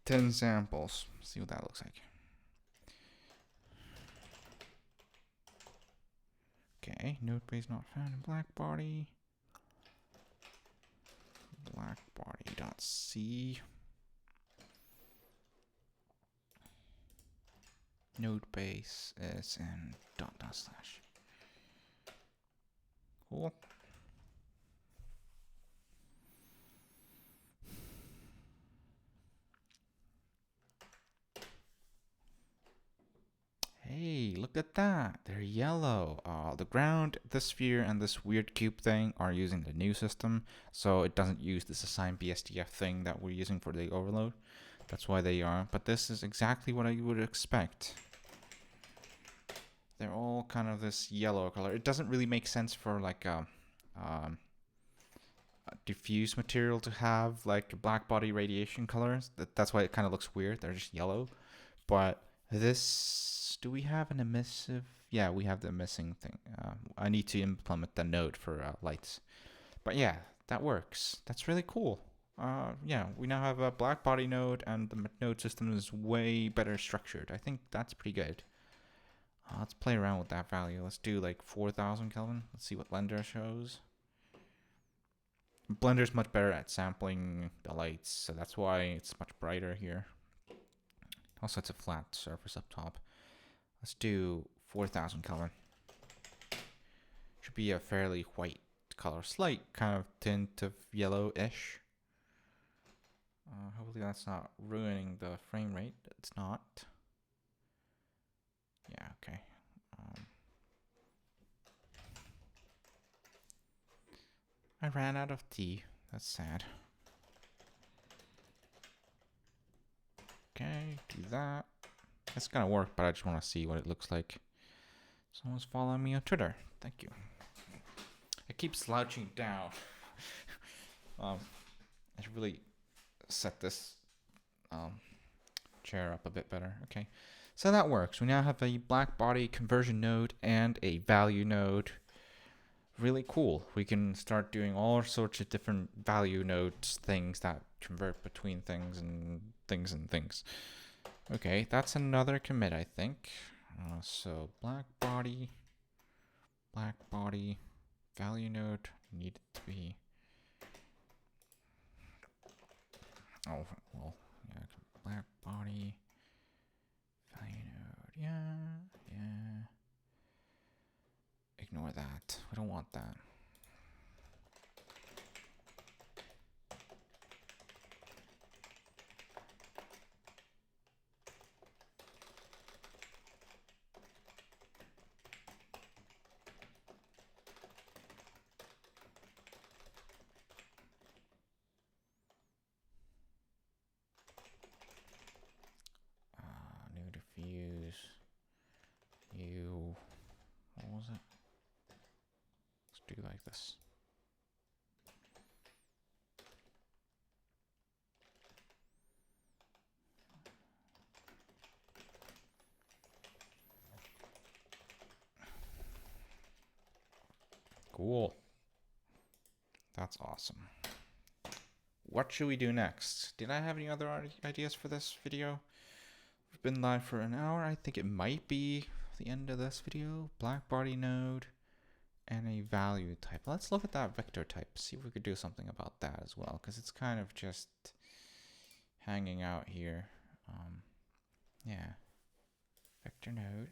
Speaker 1: 10 samples, see what that looks like. Okay, node base not found in Blackbody. Blackbody.c. Node base is in // Cool. Hey, look at that. They're yellow. The ground, this sphere, and this weird cube thing are using the new system, so it doesn't use this assign BSDF thing that we're using for the overload. That's why they are. But this is exactly what I would expect. They're all kind of this yellow color. It doesn't really make sense for like a diffuse material to have like black body radiation colors. That's why it kind of looks weird. They're just yellow. But this, do we have an emissive? Yeah, we have the missing thing. I need to implement the node for lights. But yeah, that works. That's really cool. Yeah, we now have a Blackbody node, and the node system is way better structured. I think that's pretty good. Let's play around with that value. Let's do like 4000 Kelvin. Let's see what Blender shows. Blender's much better at sampling the lights, so that's why it's much brighter here. Also, it's a flat surface up top. Let's do 4000 Kelvin. Should be a fairly white color, slight kind of tint of yellow-ish. Hopefully that's not ruining the frame rate. It's not. Yeah, okay. I ran out of tea. That's sad. Okay, do that. It's gonna work, but I just want to see what it looks like. Someone's following me on Twitter. Thank you. I keep slouching down. I should really set this chair up a bit better. Okay, so that works. We now have a Blackbody conversion node and a value node. Really cool. We can start doing all sorts of different value nodes, things that convert between things and things and things. Okay, that's another commit, I think. So Blackbody, value node needed to be. Oh, well, yeah, Blackbody, value node, yeah. Ignore that. We don't want that. New diffuse. What was it? Let's do like this. Cool. That's awesome. What should we do next? Did I have any other ideas for this video? We've been live for an hour. I think it might be the end of this video. Blackbody node and a value type. Let's look at that vector type. See if we could do something about that as well, because it's kind of just hanging out here. Yeah. Vector node.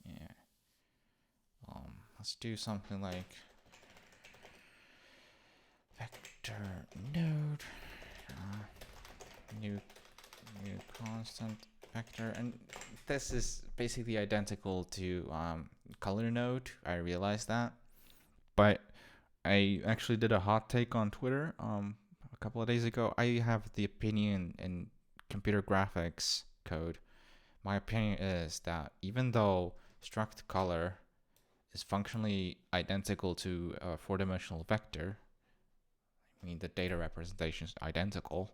Speaker 1: Yeah. Let's do something like vector node, new constant vector, and this is basically identical to color node. I realized that, but I actually did a hot take on Twitter a couple of days ago. I have the opinion in computer graphics code. My opinion is that even though struct color is functionally identical to a four-dimensional vector, I mean the data representation is identical,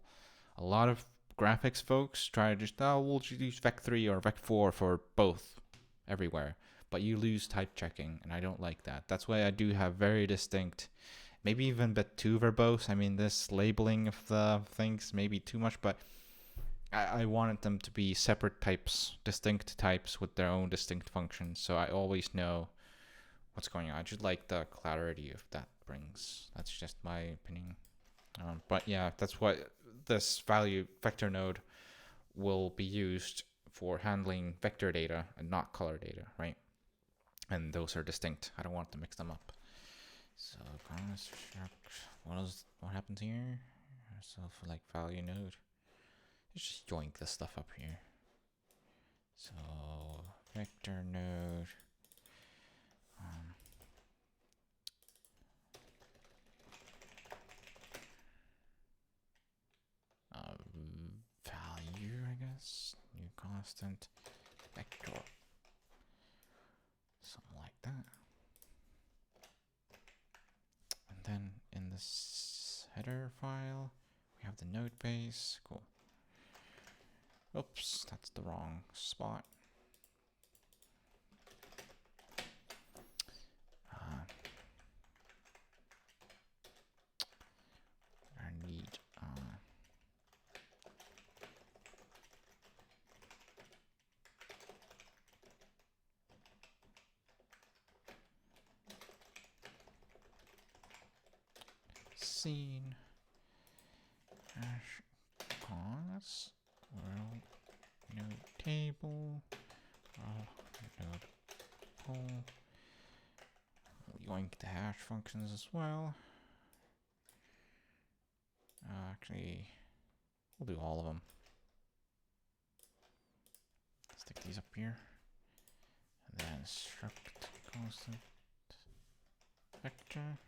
Speaker 1: a lot of graphics folks try to just, we'll just use vec3 or vec4 for both everywhere, but you lose type checking, and I don't like that. That's why I do have very distinct, maybe even a bit too verbose. I mean, this labeling of the things may be too much, but I wanted them to be separate types, distinct types with their own distinct functions, so I always know what's going on. I just like the clarity of that brings. That's just my opinion. But yeah, that's what this value vector node will be used for handling vector data and not color data, right? And those are distinct. I don't want to mix them up. So what happens here? So for like value node, let's just yoink this stuff up here. So vector node. Value, I guess. New constant vector. Something like that. And then in this header file, we have the node base. Cool. Oops, that's the wrong spot. I need scene hash cons world node table node poll. Yoink the hash functions as well. Actually, we'll do all of them. Stick these up here, and then struct constant vector.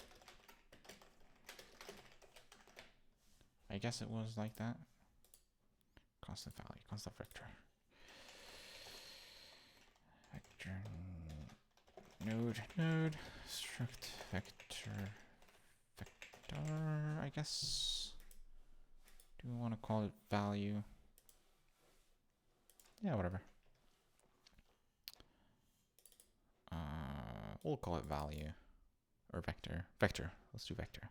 Speaker 1: I guess it was like that. Constant value, constant vector. Vector node struct vector vector. I guess. Do we want to call it value? Yeah, whatever. We'll call it value or vector. Vector. Let's do vector.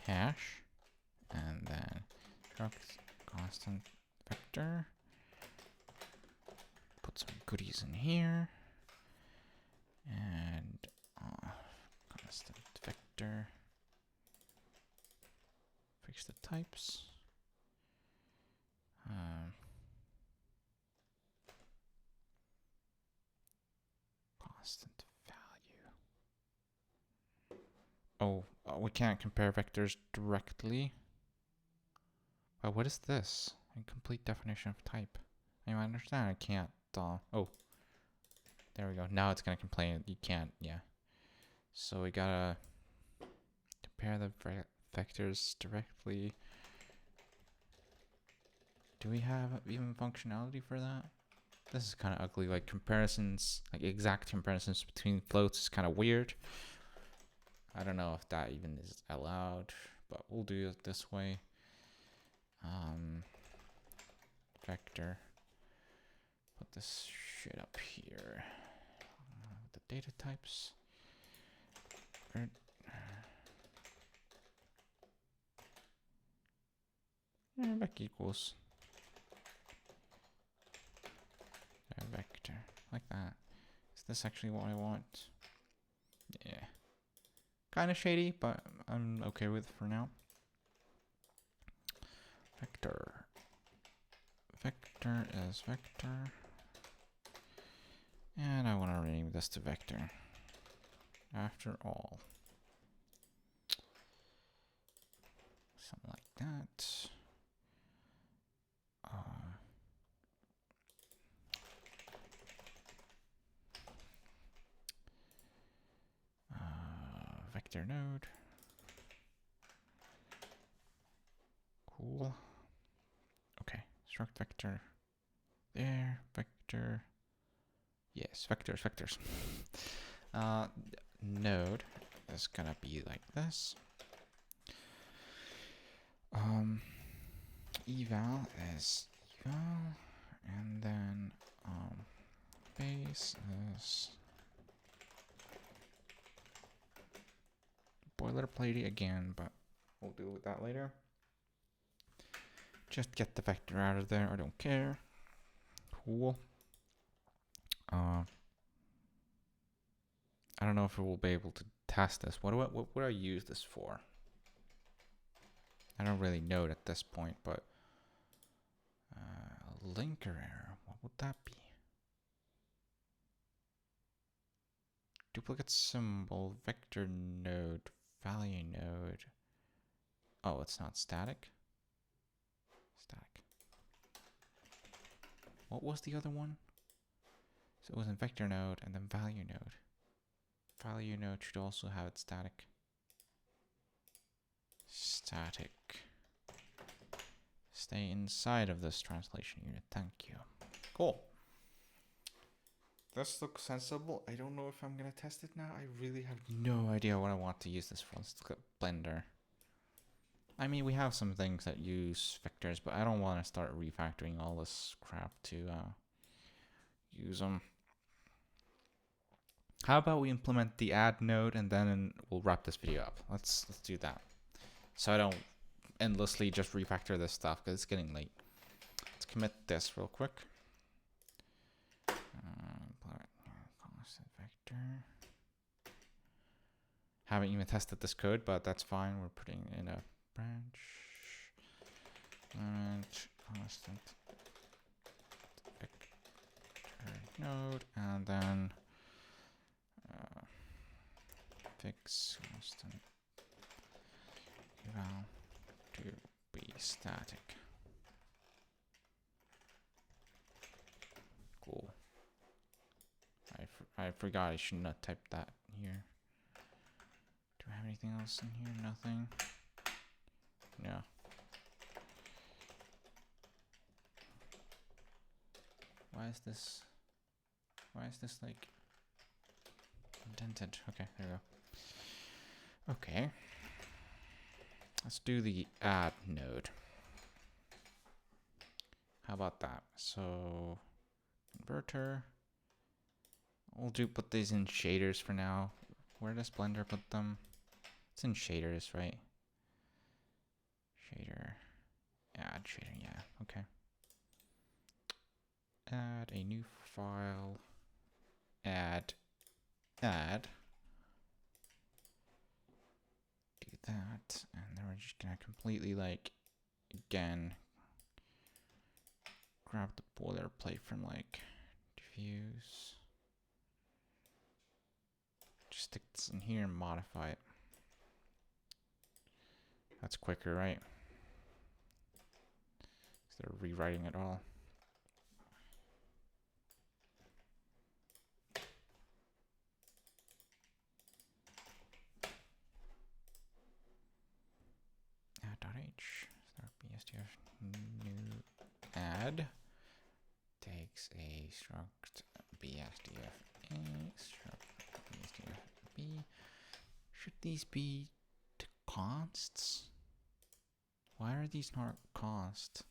Speaker 1: Hash, and then struct constant vector. Put some goodies in here, and constant vector. Fix the types. Constant value. Oh, we can't compare vectors directly. But what is this? Incomplete definition of type. I understand I can't. Oh, there we go. Now it's gonna complain. You can't. Yeah. So we gotta compare the vectors directly. Do we have even functionality for that? This is kind of ugly. Like comparisons, like exact comparisons between floats is kind of weird. I don't know if that even is allowed, but we'll do it this way. Vector. Put this shit up here. The data types. Vec equals. Vector. Like that. Is this actually what I want? Yeah. Kind of shady, but I'm okay with it for now. Vector. vector is vector. And I want to rename this to vector. After all. Something like that. Vector node. Cool. Okay, struct vector. There, vector. Yes, vectors. Node is gonna be like this. Eval is eval, and then base is boilerplate again, but we'll deal with that later. Just get the vector out of there. I don't care. Cool. I don't know if we will be able to test this. What would I use this for? I don't really know it at this point, but linker error. What would that be? Duplicate symbol, vector node, value node. Oh, it's not static. Static. What was the other one? So it was in vector node and then value node. Value node should also have it static. Static. Stay inside of this translation unit. Thank you. Cool. This looks sensible. I don't know if I'm gonna test it now. I really have no idea what I want to use this for. Let's look at Blender. I mean, we have some things that use vectors, but I don't want to start refactoring all this crap to use them. How about we implement the add node and then we'll wrap this video up. Let's do that. So I don't endlessly just refactor this stuff because it's getting late. Let's commit this real quick. Constant vector. Haven't even tested this code, but that's fine. We're putting in a branch constant vector node, and then fix constant eval to be static. Cool. I forgot I should not type that here. Do I have anything else in here? Nothing. No. Why is this like indented? Okay, there we go. Okay. Let's do the add node. How about that? So converter. We'll put these in shaders for now. Where does Blender put them? It's in shaders, right? Shader. Add shader, yeah, okay. Add a new file. Add. Do that. And then we're just gonna completely, like, again, grab the boilerplate from, like, diffuse. Just stick this in here and modify it. That's quicker, right? Instead of rewriting it all. Add.h. Start BSDF new add. Takes a struct BSDF A, struct BSDF B. Should these be to consts? Why are these not const?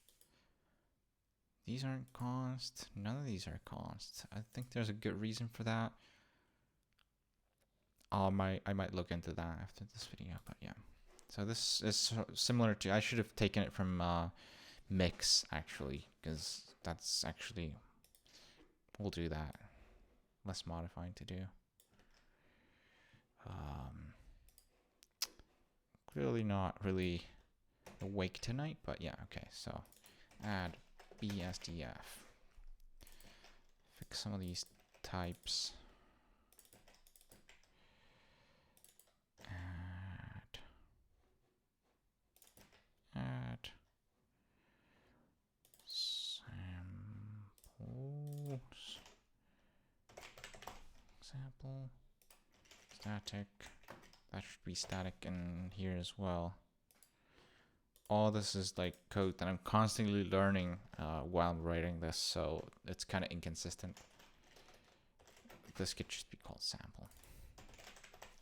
Speaker 1: These aren't const. None of these are const. I think there's a good reason for that. I might look into that after this video, but yeah. So this is similar to, I should have taken it from mix actually, because that's actually, we'll do that. Less modifying to do. Clearly not really awake tonight, but yeah, okay. So add BSDF. Fix some of these types. Add samples. Example. Static. That should be static in here as well. All this is like code that I'm constantly learning while I'm writing this, so it's kind of inconsistent. This could just be called sample,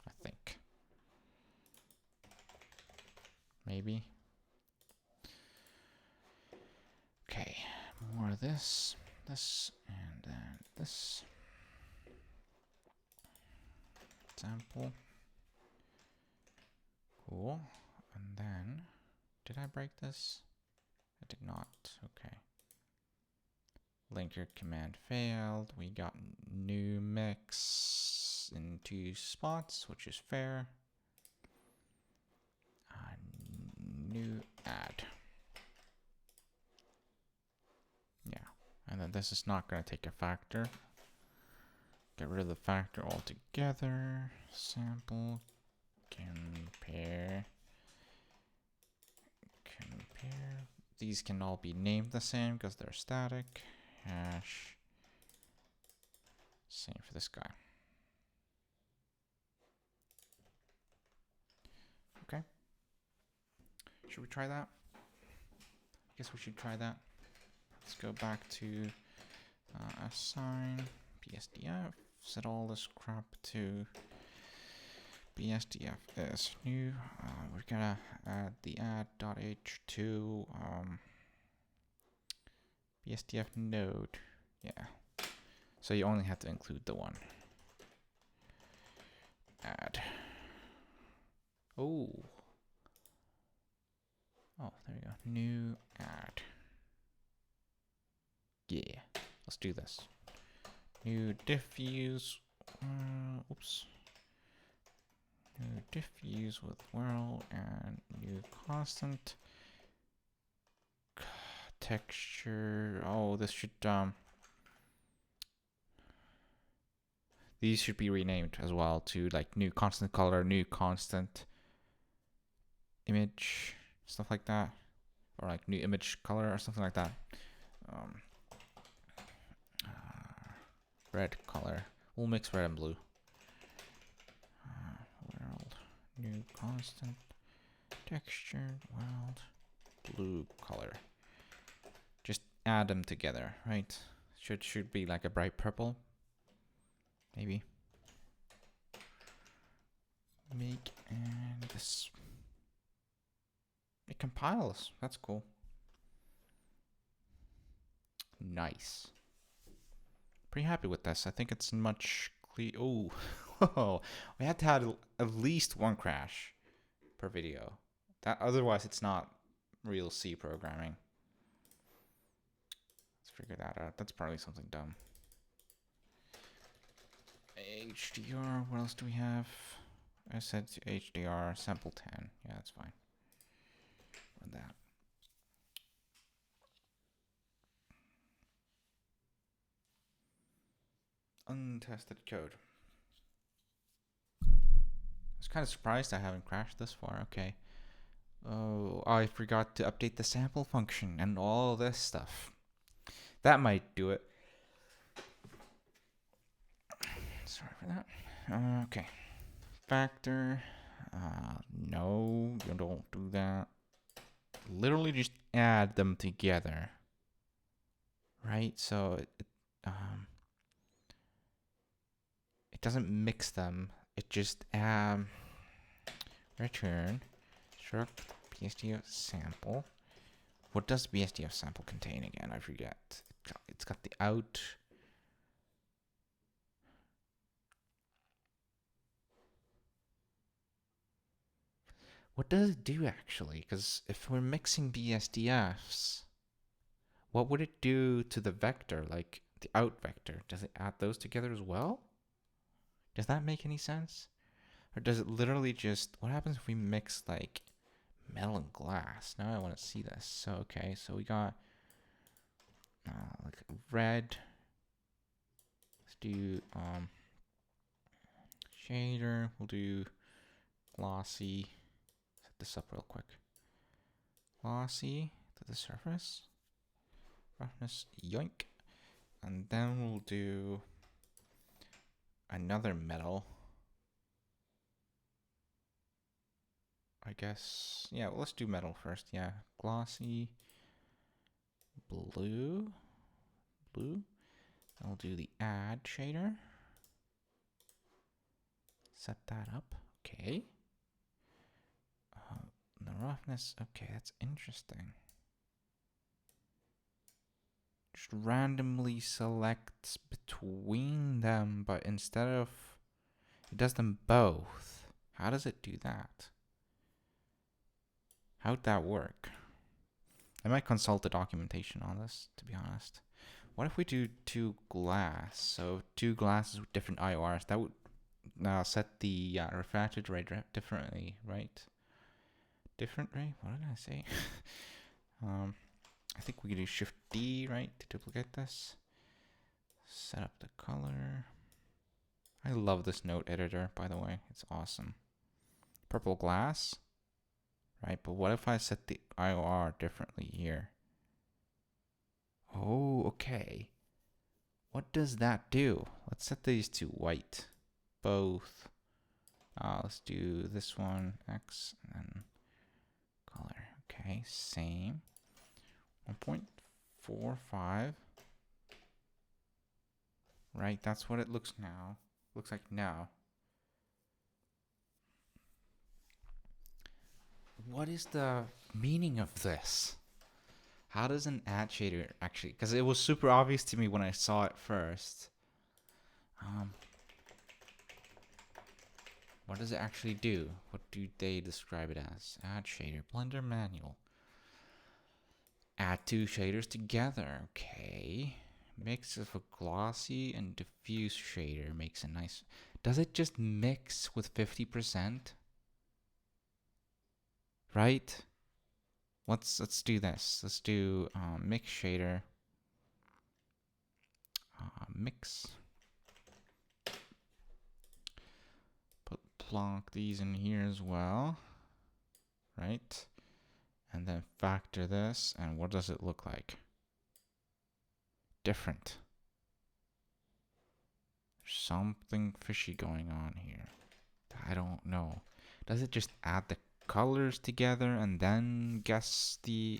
Speaker 1: I think. Maybe. Okay, more of this, and then this. Sample. Cool. And then, did I break this? I did not. Okay. Linker command failed. We got new mix in 2 spots, which is fair. New add. Yeah. And then this is not going to take a factor. Get rid of the factor altogether. Sample. Compare. These can all be named the same because they're static. Hash. Same for this guy. Okay. Should we try that? I guess we should try that. Let's go back to assign BSDF. Set all this crap to BSDF is new. We're gonna add the add.h2 BSDF node. Yeah. So you only have to include the one. Add. Oh, there you go. New add. Yeah. Let's do this. New diffuse. Oops. New diffuse with whirl and new constant. Texture. Oh, this should these should be renamed as well to like new constant color, new constant image, stuff like that, or like new image color or something like that. Red color. We'll mix red and blue. World, new constant, textured, world, blue color. Just add them together, right? Should be like a bright purple. Maybe. Make and this. It compiles. That's cool. Nice. Pretty happy with this. I think it's much clear. Oh, whoa. We had to have at least one crash per video. That otherwise it's not real C programming. Let's figure that out. That's probably something dumb. HDR, what else do we have? I said HDR sample 10. Yeah, that's fine. Run that. Untested code. I was kind of surprised I haven't crashed this far. Okay. Oh, I forgot to update the sample function and all this stuff. That might do it. Sorry for that. Okay. Factor. No, you don't do that. Literally just add them together. Right? So it doesn't mix them. It just return struct BSDF sample. What does BSDF sample contain again? I forget. It's got the out. What does it do actually? Because if we're mixing BSDFs, what would it do to the vector, like the out vector? Does it add those together as well? Does that make any sense? Or does it literally just, what happens if we mix like metal and glass? Now I want to see this. So, okay, so we got like red. Let's do shader. We'll do glossy. Set this up real quick. Glossy to the surface. Roughness, yoink. And then we'll do another metal. I guess, yeah, well, let's do metal first. Yeah, glossy, blue. I'll do the add shader. Set that up. Okay. The roughness. Okay, that's interesting. Just randomly selects between them, but instead of it does them both. How does it do that? How'd that work? I might consult the documentation on this, to be honest. What if we do two glass? So two glasses with different IORs. That would now set the refracted rate differently, right? Different rate? What did I say? I think we can do Shift D, right, to duplicate this. Set up the color. I love this node editor, by the way. It's awesome. Purple glass, right? But what if I set the IOR differently here? Oh, okay. What does that do? Let's set these to white. Both. Let's do this one, X, and then color. Okay, same. 1.45. Right, that's what it looks now. Looks like now. What is the meaning of this? How does an add shader actually, because it was super obvious to me when I saw it first. What does it actually do? What do they describe it as? Add shader, Blender manual. Add two shaders together, okay. Mix of a glossy and diffuse shader makes a nice... Does it just mix with 50%? Right? Let's do this. Let's do mix shader. Mix. Plonk these in here as well. Right? And then factor this. And what does it look like? Different. There's something fishy going on here. I don't know. Does it just add the colors together and then guess the...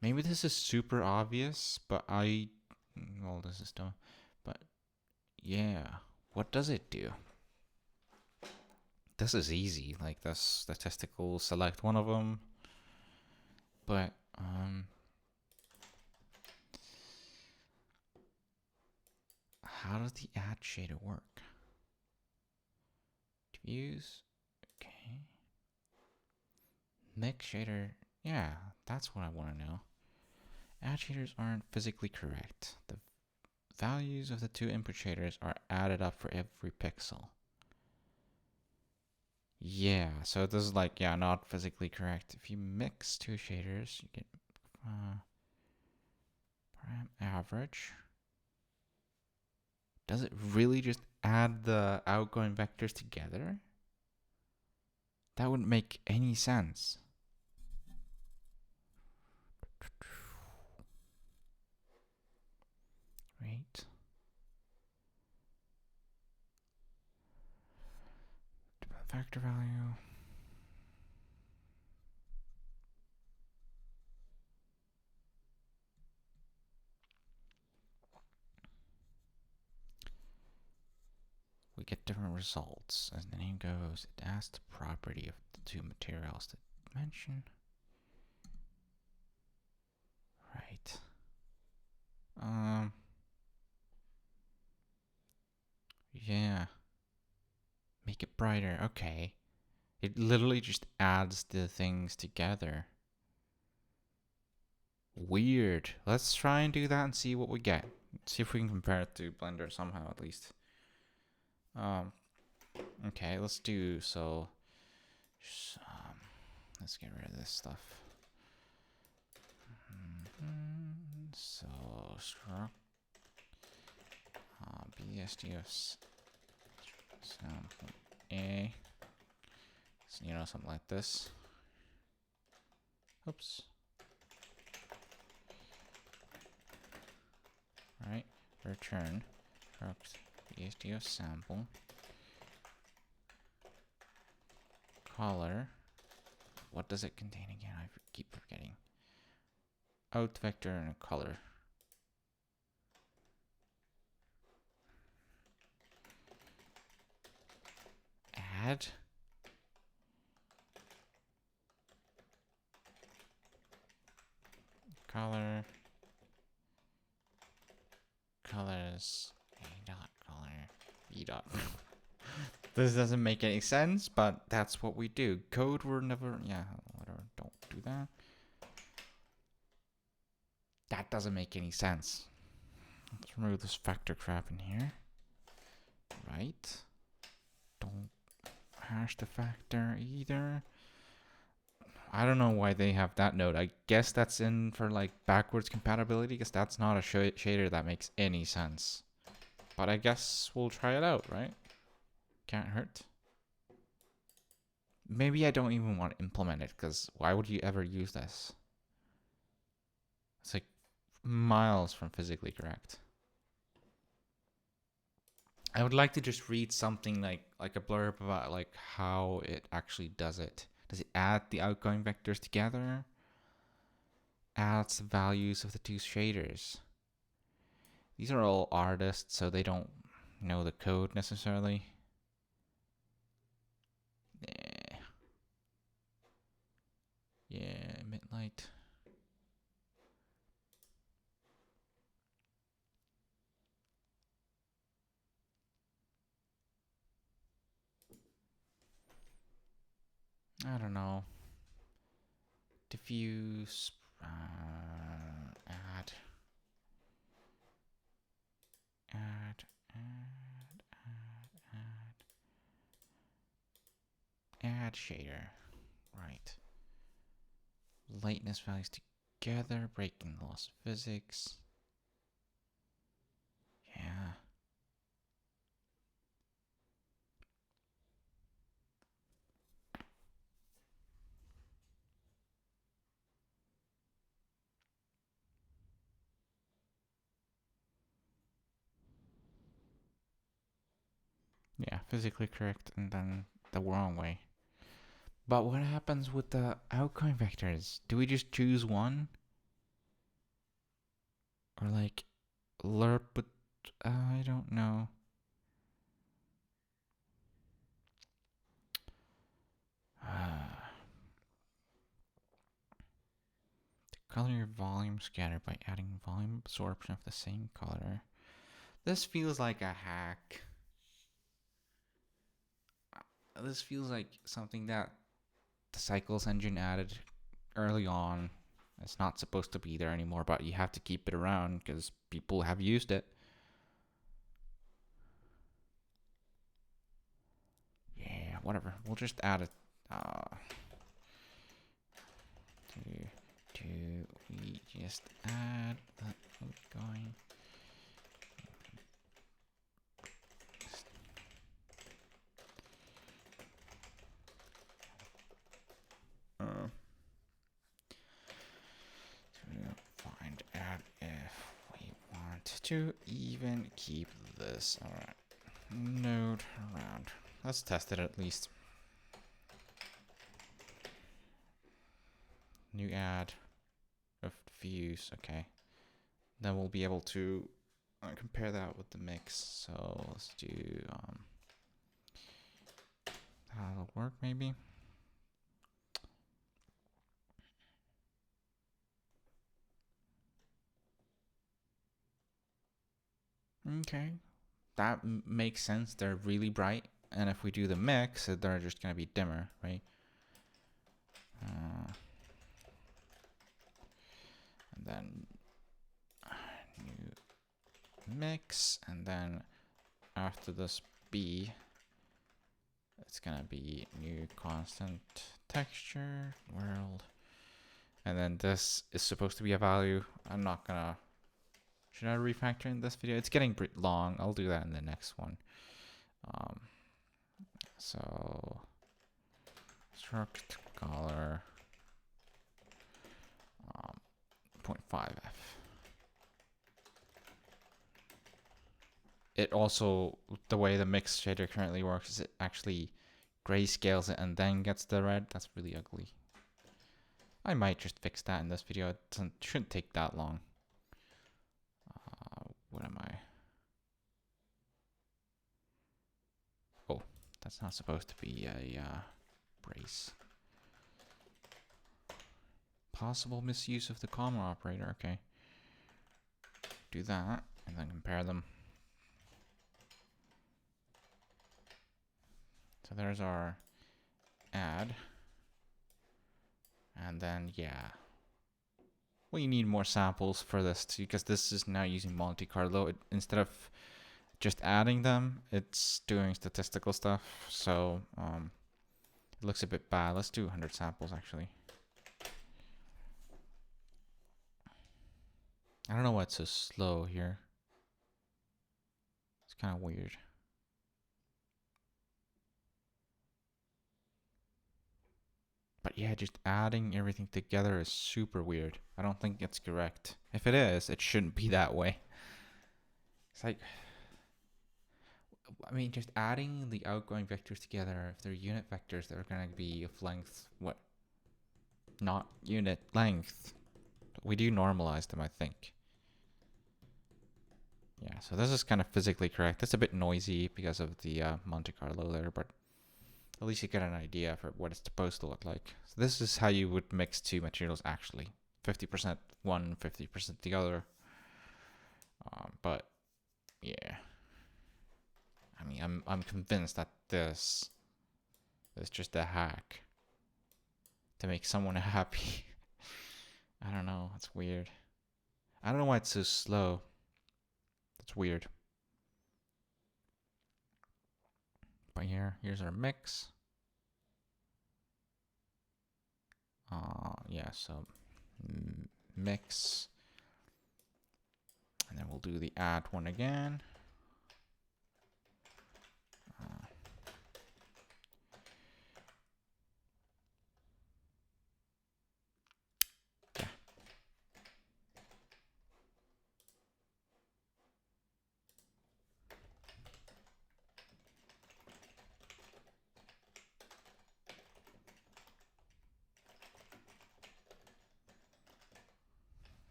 Speaker 1: Maybe this is super obvious, but well, this is dumb. But yeah, what does it do? This is easy. Like this statistical, select one of them. But how does the add shader work? Diffuse. Okay. Mix shader. Yeah, that's what I want to know. Add shaders aren't physically correct. The values of the two input shaders are added up for every pixel. Yeah, so this is like, yeah, not physically correct. If you mix two shaders, you get param average. Does it really just add the outgoing vectors together? That wouldn't make any sense. Right. Factor value. We get different results. As the name goes, it asks the property of the two materials to mention. Right. Yeah. Make it brighter. Okay. It literally just adds the things together. Weird. Let's try and do that and see what we get. See if we can compare it to Blender somehow at least. Okay, let's do so. Let's get rid of this stuff. So struct BSDS sample A. So, you know, something like this. Oops. All right. Return struct BSDS sample color. What does it contain again? I keep forgetting. Out vector and a color. Add. Color. Colors. A dot color. B dot. This doesn't make any sense, but that's what we do. Code we're never, yeah, whatever, don't do that. That doesn't make any sense. Let's remove this factor crap in here. Right. Don't hash the factor either. I don't know why they have that node. I guess that's in for like backwards compatibility, because that's not a shader that makes any sense. But I guess we'll try it out, right? Can't hurt. Maybe I don't even want to implement it, because why would you ever use this? It's like miles from physically correct. I would like to just read something like a blurb about like how it actually does it. Does it add the outgoing vectors together? Adds the values of the two shaders. These are all artists, so they don't know the code necessarily. Yeah, midnight. I don't know. Diffuse. Add. Add shader. Right. Lightness values together, breaking the laws of physics. Yeah. Yeah, physically correct and then the wrong way. But what happens with the outgoing vectors? Do we just choose one? Or like lerp with, I don't know. Color your volume scatter by adding volume absorption of the same color. This feels like a hack. This feels like something that the Cycles engine added early on. It's not supposed to be there anymore, but you have to keep it around because people have used it. Yeah, whatever. We'll just add it. We just add the outgoing. Find out if we want to even keep this node around. Let's test it at least. New add of views. Okay. Then we'll be able to compare that with the mix. So let's do that'll work maybe. Okay, that makes sense. They're really bright, and if we do the mix, they're just gonna be dimmer, right? And then new mix, and then after this B, it's gonna be new constant texture world, and then this is supposed to be a value. I'm not gonna Should I refactor in this video? It's getting pretty long. I'll do that in the next one. So struct color 0.5f. It also, the way the mix shader currently works is it actually grayscales it and then gets the red. That's really ugly. I might just fix that in this video. It shouldn't take that long. What am I? Oh, that's not supposed to be a brace. Possible misuse of the comma operator. Okay. Do that and then compare them. So there's our add. And then, yeah. We need more samples for this too, because this is now using Monte Carlo. Instead of just adding them, it's doing statistical stuff. So it looks a bit bad. Let's do 100 samples actually. I don't know why it's so slow here. It's kind of weird. But yeah, just adding everything together is super weird. I don't think it's correct. If it is, it shouldn't be that way. It's like, I mean, just adding the outgoing vectors together, if they're unit vectors, they're going to be of length, what? Not unit length. We do normalize them, I think. Yeah, so this is kind of physically correct. It's a bit noisy because of the Monte Carlo there, but at least you get an idea for what it's supposed to look like. So this is how you would mix two materials actually. 50% one, 50% the other. But yeah. I mean, I'm convinced that this is just a hack to make someone happy. I don't know, it's weird. I don't know why it's so slow. It's weird. But here's our mix. Yeah, so mix. And then we'll do the add one again. Yeah.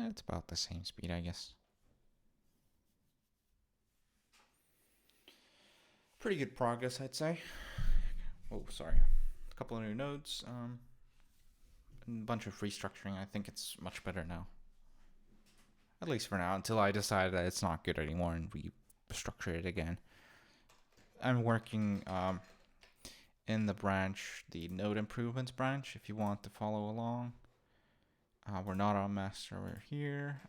Speaker 1: It's about the same speed, I guess. Pretty good progress, I'd say. Oh, sorry. A couple of new nodes. A bunch of restructuring. I think it's much better now. At least for now, until I decide that it's not good anymore and we structure it again. I'm working in the branch, the node improvements branch, if you want to follow along. We're not on master, we're here.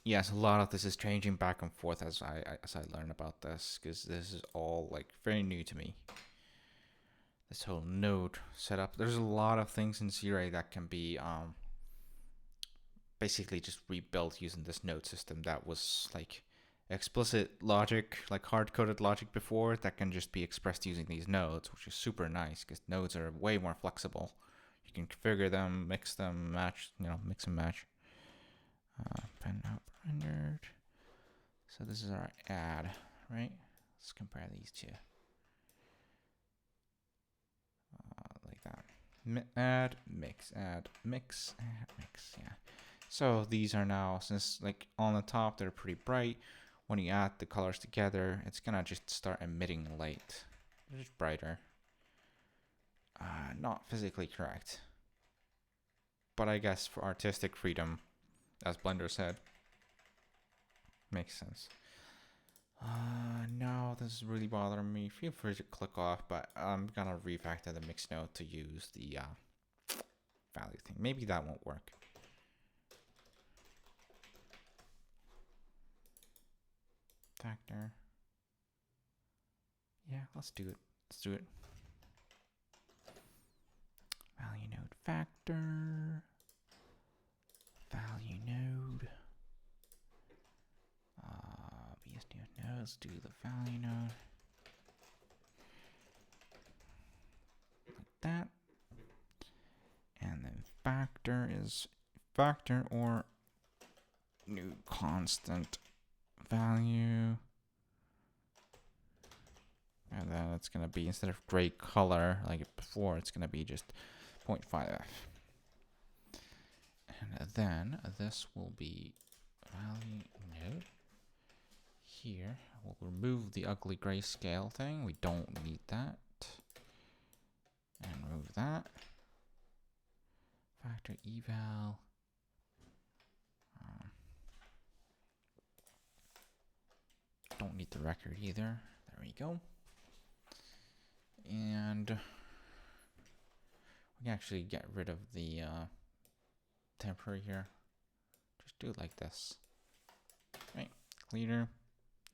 Speaker 1: Yes, a lot of this is changing back and forth as I learn about this, because this is all like very new to me. This whole node setup. There's a lot of things in Z-Ray that can be basically just rebuilt using this node system that was like explicit logic, like hard-coded logic before, that can just be expressed using these nodes, which is super nice because nodes are way more flexible. You can configure them, mix them, match, mix and match. Pen out rendered. So this is our add, right? Let's compare these two. Like that. Add, mix, add, mix, add, mix. Yeah. So these are now, since like on the top they're pretty bright, when you add the colors together, it's gonna just start emitting light. They're just brighter. Not physically correct, but I guess for artistic freedom, as Blender said, makes sense. No, this is really bothering me. Feel free to click off, but I'm gonna refactor the mix node to use the value thing. Maybe that won't work. Factor. Yeah, let's do it. Let's do it. refactor value node. BSD nodes do the value node like that, and then factor is factor or new constant value. And then it's going to be, instead of gray color like before, it's going to be just 0.5f. And then this will be value node. Here, we'll remove the ugly grayscale thing. We don't need that. And remove that. Factor eval. Don't need the record either. There we go. And we can actually get rid of the temporary here. Just do it like this. Right, cleaner,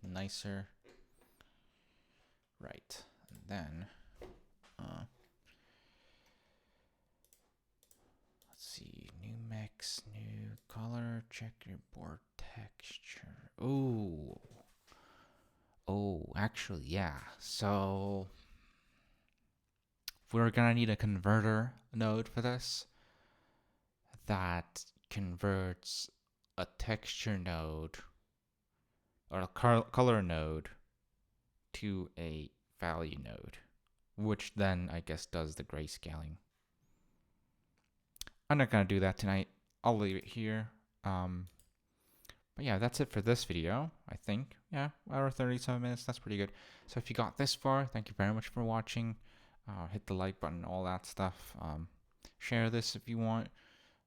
Speaker 1: nicer. Right, and then let's see, new mix, new color, checkerboard texture. Oh, actually, yeah. So we're gonna need a converter node for this that converts a texture node or a color node to a value node, which then I guess does the grayscaling. I'm not gonna do that tonight. I'll leave it here. But yeah, that's it for this video, I think. Yeah, hour 37 minutes, that's pretty good. So if you got this far, thank you very much for watching. Hit the like button, all that stuff. Share this if you want.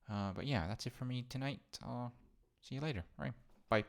Speaker 1: But yeah, that's it for me tonight. I'll see you later. All right, bye.